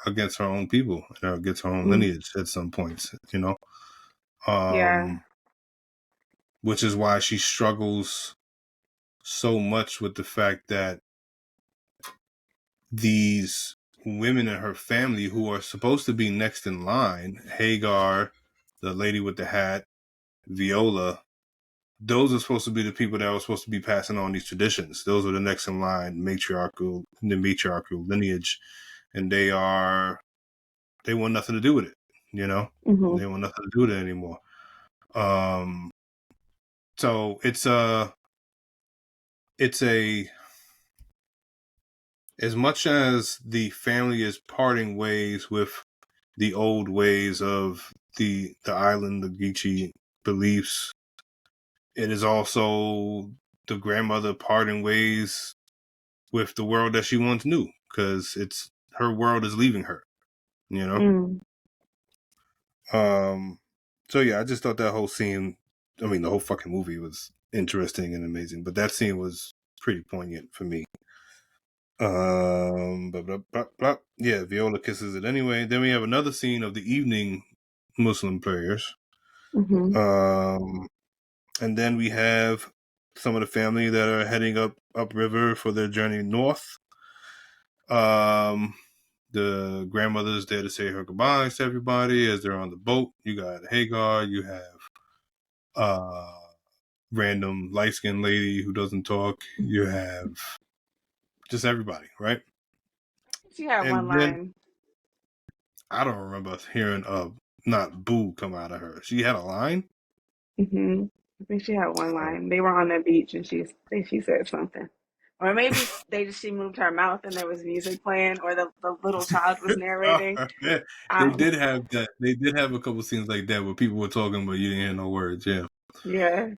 against her own people, against her own Mm. lineage at some points, Yeah. um, which is why she struggles so much with the fact that these women in her family who are supposed to be next in line, Hagar, the lady with the hat, Viola, those are supposed to be the people that are supposed to be passing on these traditions. Those are the next in line, the matriarchal lineage, and they want nothing to do with it, Hmm. They want nothing to do with it anymore. So it's a as much as the family is parting ways with the old ways of the island, the Geechee beliefs, it is also the grandmother parting ways with the world that she once knew, because it's her world is leaving her, you know. Mm. So yeah, I just thought that whole scene, I mean, the whole fucking movie was interesting and amazing, but that scene was pretty poignant for me. Blah, blah, blah, blah. Yeah, Viola kisses it anyway. Then we have another scene of the evening Muslim prayers. Hmm. Um, and then we have some of the family that are heading upriver for their journey north. The grandmother's there to say her goodbyes to everybody as they're on the boat. You got Hagar, you have random light skinned lady who doesn't talk, you have just everybody, right? She had one And then line. I don't remember hearing not boo come out of her. She had a line. Hmm. I think she had one Oh. line. They were on the beach and she said something. Or maybe she moved her mouth and there was music playing, or the little child was narrating. Yeah, they Um, did have that. They did have a couple scenes like that where people were talking, but you didn't hear no words. Yeah, yeah.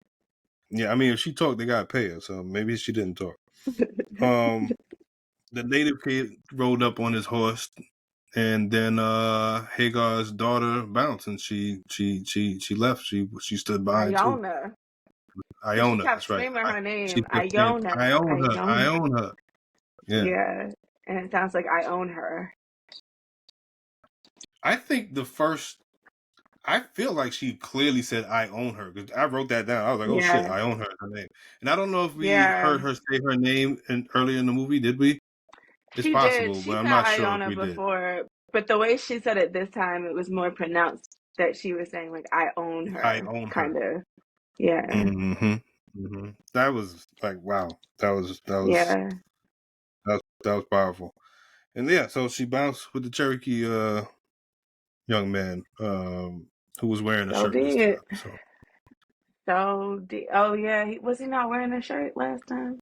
yeah. I mean, if she talked, they got to pay her. So maybe she didn't talk. Um, the native kid rode up on his horse, and then Hagar's daughter bounced, and she left. She stood by too. Iona. Because she Iona, kept that's right. screaming her She name. kept saying, Iona. "I own her. I Iona. own her." Yeah, Yeah. And it sounds like I own her. I think the first. I feel like she clearly said, "I own her," because I wrote that down. I was like, "Oh shit, Yeah. I own her." Her name, and I don't know if we Yeah. heard her say her name earlier in the movie. Did we? It's She did. possible, She but I'm said not sure if Iona we did. before, but the way she said it this time, it was more pronounced that she was saying like I own I her, own her. kind of. Yeah. Mm-hmm. Mm-hmm. That was like, wow. Yeah. That was powerful. And yeah, so she bounced with the Cherokee young man. who was wearing a So shirt this did. time. So, Oh yeah, was he not wearing a shirt last time?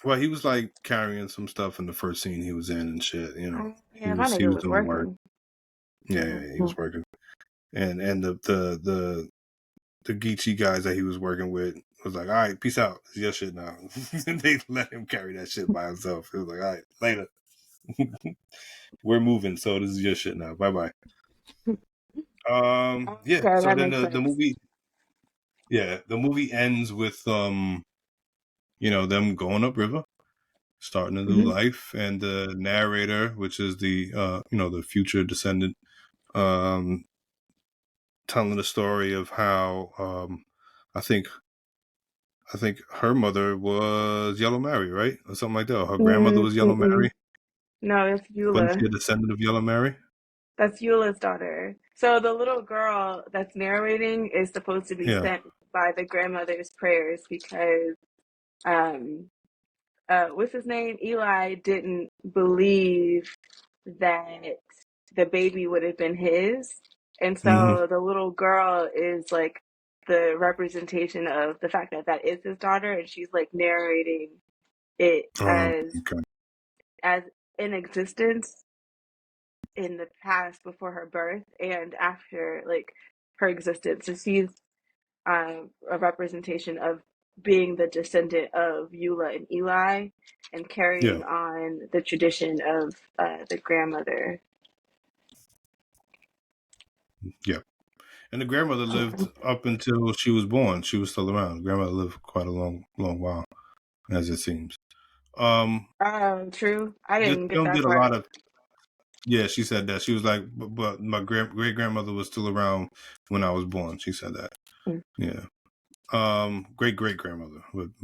well, he was like carrying some stuff in the first scene he was in and shit. You know, Oh, he yeah, my was nigga was doing work. working. Yeah, he Mhm. was working, and the Geechee guys that he was working with was like, all right, peace out. It's your shit now. And they let him carry that shit by himself. It was like, all right, later. We're moving, so this is your shit now. Bye bye. Yeah. Okay, So that then makes the sense. movie, yeah, the movie ends with them going upriver, starting a new Hmm. life, and the narrator, which is the the future descendant, um, telling the story of how I think her mother was Yellow Mary, right, or something like that. Or her grandmother was Yellow Mm-mm. Mary. No, it's Wasn't she Eula. a descendant of Yellow Mary? That's Eula's daughter. So the little girl that's narrating is supposed to be Yeah. sent by the grandmother's prayers because um what's his name? Eli didn't believe that the baby would have been his. And Mm-hmm. so the little girl is like the representation of the fact that that is his daughter, and she's like narrating it Okay. as in existence in the past before her birth and after like her existence. So she's a representation of being the descendant of Eula and Eli and Yeah. carrying on the tradition of the grandmother. Yeah. And the grandmother lived up until she was born. She was still around. The grandmother lived quite a long while, as it seems. True. I This didn't get film that did a far. lot of. Yeah, she said that. She was like, but my great grandmother was still around when I was born. She said that. Mm. Yeah. Great grandmother would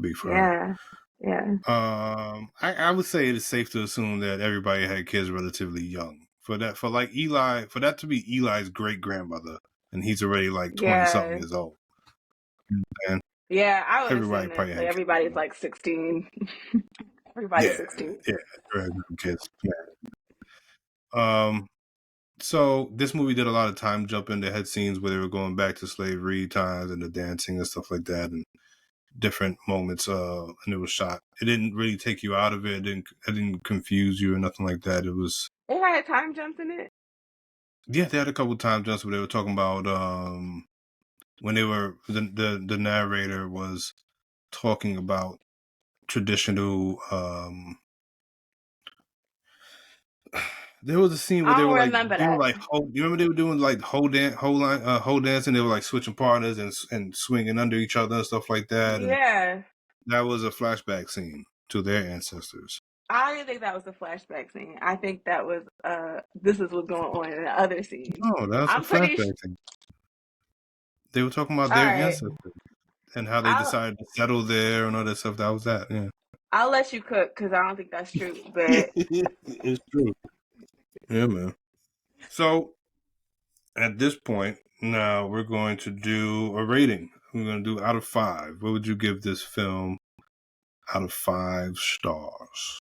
be for her. Yeah. Yeah. I would say it is safe to assume that everybody had kids relatively young. For like Eli, for that to be Eli's great grandmother, and he's already like 20 something Yeah. years old, and Yeah. I would everybody assume that probably like had kids. everybody's like 16. Everybody's Yeah, 16. yeah, kids. Yeah. So this movie did a lot of time jumping. They had scenes where they were going back to slavery times and the dancing and stuff like that, and different moments. And it was shot. It didn't really take you out of it. It didn't confuse you or nothing like that. It was. It had time jumps in it. Yeah, they had a couple time jumps where they were talking about when they were the narrator was talking about traditional. There was a scene where I don't remember they were that. like you remember they were doing like whole dance, and they were like switching partners and swinging under each other and stuff like that, and Yeah. that was a flashback scene to their ancestors. I didn't think that was a flashback scene. I think that was this is what's going on in the other scene. Oh, that's a I'm pretty flashback scene. They were talking about all their right. ancestors and how they I'll decided to settle there and all that stuff. That was that. Yeah, I'll let you cook because I don't think that's true. But it's true. Yeah, man. So at this point, now we're going to do a rating. We're going to do out of 5. What would you give this film out of 5 stars?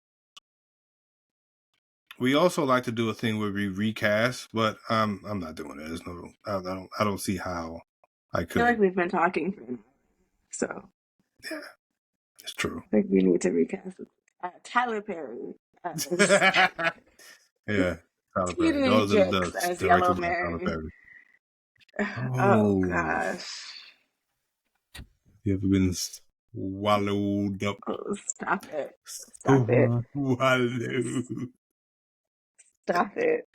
We also like to do a thing where we recast, but I'm not doing it. There's no, I don't see how I I feel could. like we've been talking for an hour, so Yeah, it's true. I think we need to recast it. Tyler Perry as Yeah, Tyler Perry. T.D. Those are Jakes the as Yellow directed by Tyler Mary. Perry. Oh Oh, gosh. you ever been swallowed up? Oh, stop it. Stop it. Swallowed. Stop it.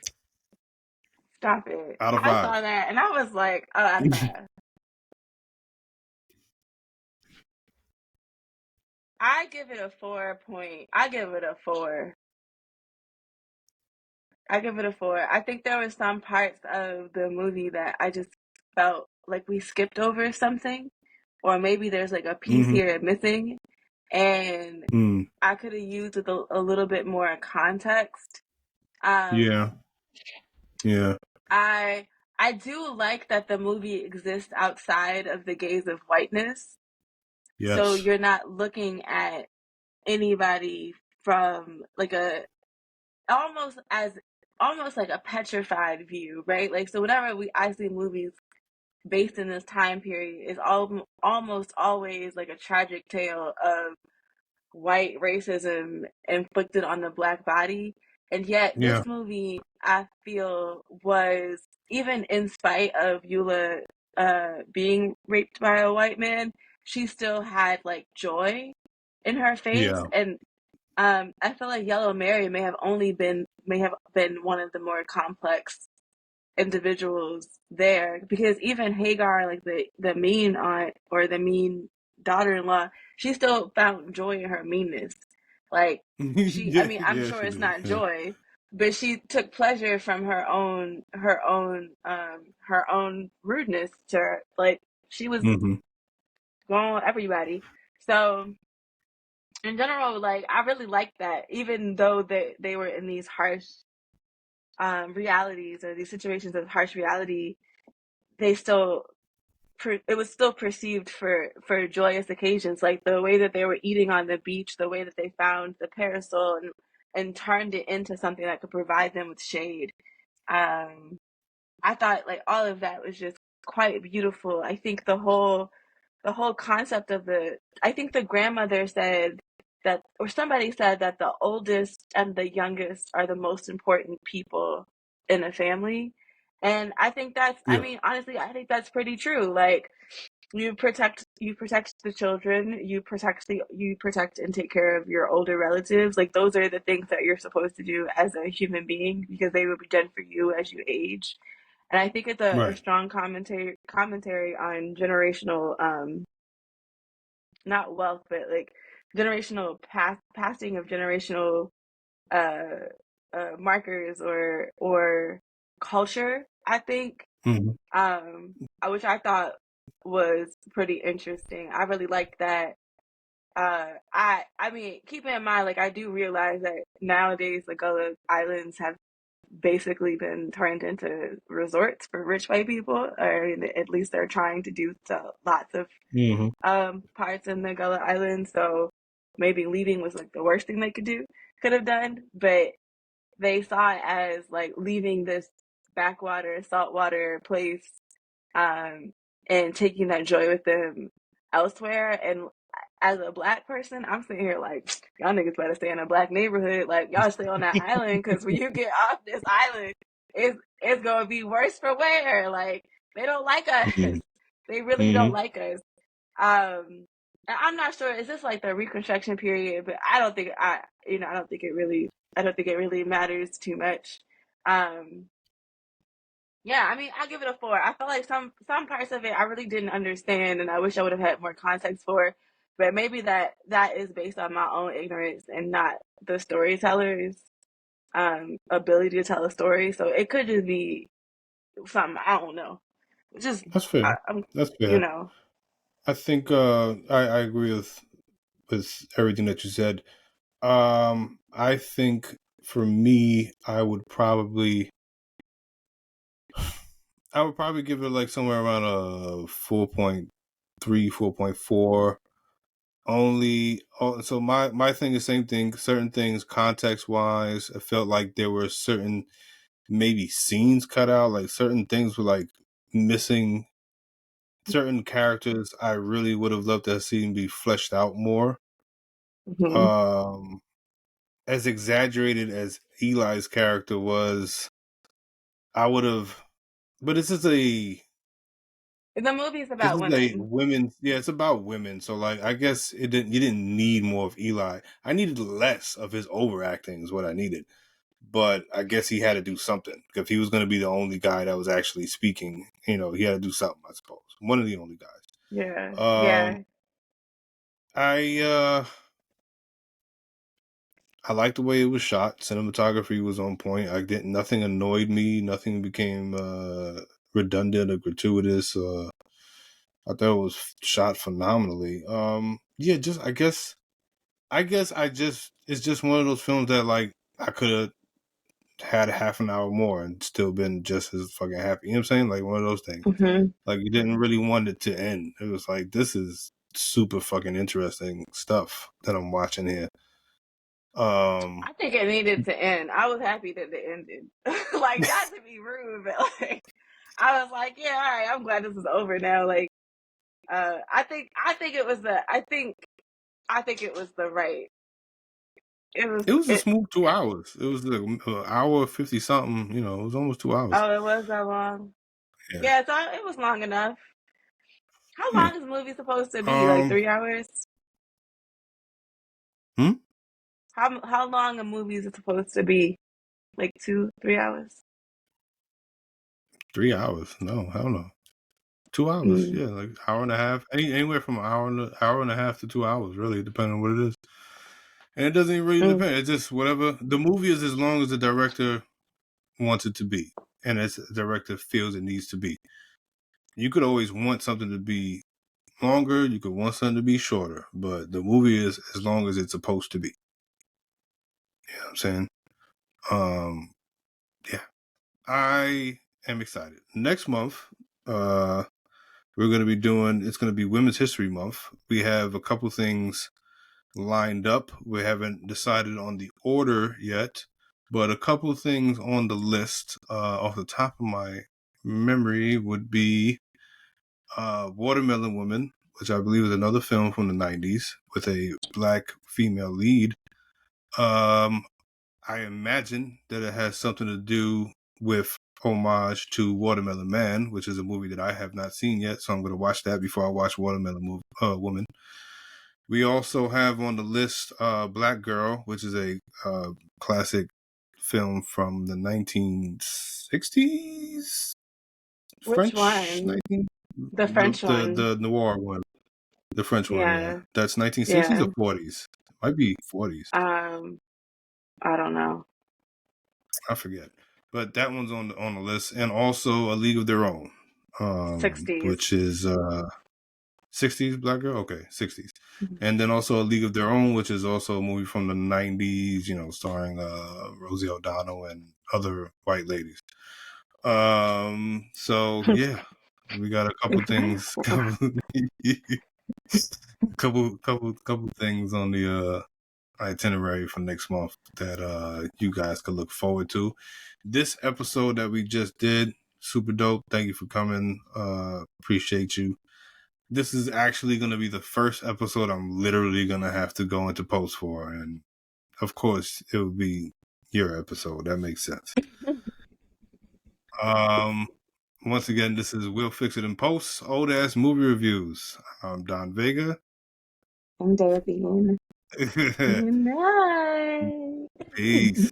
Stop it. Out of I 5. saw that and I was like, oh, out of five. I give it a 4 point. I give it a 4. I give it a 4. I think there were some parts of the movie that I just felt like we skipped over something, or maybe there's like a piece Mm-hmm. here missing, and Mm. I could have used a little bit more context. Yeah. Um, Yeah. I I do like that the movie exists outside of the gaze of whiteness, so Yes. you're not looking at anybody from like a almost as almost like a petrified view, right? Like, so whenever I see movies based in this time period, it's almost always like a tragic tale of white racism inflicted on the black body. And yet, Yeah. this movie, I feel, was, even in spite of Eula being raped by a white man, she still had like joy in her face. Yeah. And I feel like Yellow Mary may have been one of the more complex individuals there, because even Hagar, like the mean aunt or the mean daughter-in-law, she still found joy in her meanness. Like, I Yeah. mean, I'm Yeah. sure She it's did. not Yeah. joy, but she took pleasure from her own rudeness to her. Like, she was Mm-hmm. going with everybody. So in general, like, I really liked that, even though they were in these harsh realities, or these situations of harsh reality, they still it was still perceived for joyous occasions, like the way that they were eating on the beach, the way that they found the parasol and turned it into something that could provide them with shade. um I thought like all of that was just quite beautiful. I think the whole concept of I think the grandmother said that, or somebody said that the oldest and the youngest are the most important people in a family. And I think I Yeah. mean, honestly, I think that's pretty true. Like, you protect the children, you protect and take care of your older relatives. Like, those are the things that you're supposed to do as a human being, because they will be done for you as you age. And I think it's a Right. strong commentary on generational, not wealth, but like generational passing of generational uh, markers or culture. I think, Mm-hmm. um, which I thought was pretty interesting. I really liked that. I mean, keeping in mind, like, I do realize that nowadays the Gullah Islands have basically been turned into resorts for rich white people, or at least they're trying to do so. Lots of Mm-hmm. parts in the Gullah Islands, so maybe leaving was like the worst thing they could have done. But they saw it as like leaving this backwater, saltwater place, um, and taking that joy with them elsewhere. And as a black person, I'm sitting here like, y'all niggas better stay in a black neighborhood. Like, y'all stay on that island, because when you get off this island, it's gonna be worse for wear. Like, they don't like us. They really don't Mm-hmm. like us. And I'm not sure. Is this like the Reconstruction period? But I don't think it really matters too much. Um, yeah, I mean, I give it a 4. I feel like some parts of it I really didn't understand, and I wish I would have had more context for. But maybe that is based on my own ignorance and not the storyteller's ability to tell a story. So it could just be something I don't know. Just That's fair. I'm That's you fair. know. I think I agree with everything that you said. I think for me, I would probably give it like somewhere around a 4.3, 4.4. So my thing is same thing. Certain things, context wise, I felt like there were certain maybe scenes cut out, like certain things were like missing. Certain characters I really would have loved to have seen be fleshed out more. Mhm. Um, as exaggerated as Eli's character was, I would have. But The movie's this about is a women. women. Yeah, it's about women. So like, I guess it didn't. You didn't need more of Eli. I needed less of his overacting. Is what I needed. But I guess he had to do something if he was going to be the only guy that was actually speaking. He had to do something. I suppose one of the only guys. Yeah, Um, yeah. I I liked the way it was shot. Cinematography was on point. Nothing annoyed me. Nothing became redundant or gratuitous. I thought it was shot phenomenally. Yeah, just I guess it's just one of those films that like I could have had a half an hour more and still been just as fucking happy. You know what I'm saying? Like one of those things. Hmm. Like you didn't really want it to end. It was like this is super fucking interesting stuff that I'm watching here. I think it needed to end. I was happy that it ended. Like, not to be rude, but like, I was like, yeah, all right, I'm glad this is over now. Like, I think it was I think it was the right. It was It was a it. smooth 2 hours. It was like an hour 50 something. You know, it was almost 2 hours. Oh, it was that long. Yeah. Yeah, so it was long enough. How Yeah. long is a movie supposed to be? Like Um. 3 hours? Hmm? How long a movie is it supposed to be? Like 2, 3 hours? 3 hours? No, hell no. 2 hours. Mm. Yeah, like hour and a half. Anywhere from an hour and a half to 2 hours, really, depending on what it is. And it doesn't even really Mm. depend. It's just whatever the movie is, as long as the director wants it to be, and as the director feels it needs to be. You could always want something to be longer. You could want something to be shorter, but the movie is as long as it's supposed to be. You know what I'm saying? Um, yeah, I am excited. Next month, we're going to be doing. It's going to be Women's History Month. We have a couple things lined up. We haven't decided on the order yet, but a couple things on the list off the top of my memory would be Watermelon Woman, which I believe is another film from the 90s with a black female lead. I imagine that it has something to do with homage to Watermelon Man, which is a movie that I have not seen yet, so I'm going to watch that before I watch Woman. We also have on the list Black Girl, which is a classic film from the 1960s, Which French, one? 19, The French one. the noir one, the French one, yeah. Yeah, That's 1960s yeah. or 40s? Might be 40s. Um, I don't know. I forget. But that one's on the list, and also A League of Their Own, 60s. which is 60s Black Girl? Okay, 60s. Mhm. And then also A League of Their Own, which is also a movie from the 90s, starring Rosie O'Donnell and other white ladies. So yeah, we got a couple things, couple things on the itinerary for next month that you guys could look forward to. This episode that we just did, super dope. Thank you for coming. Appreciate you. This is actually going to be the first episode I'm literally going to have to go into post for. And of course, it would be your episode. That makes sense. Once again, this is We'll Fix It in Post, Old Ass Movie Reviews. I'm Don Vega. I'm Daya Bean. Good night. Peace.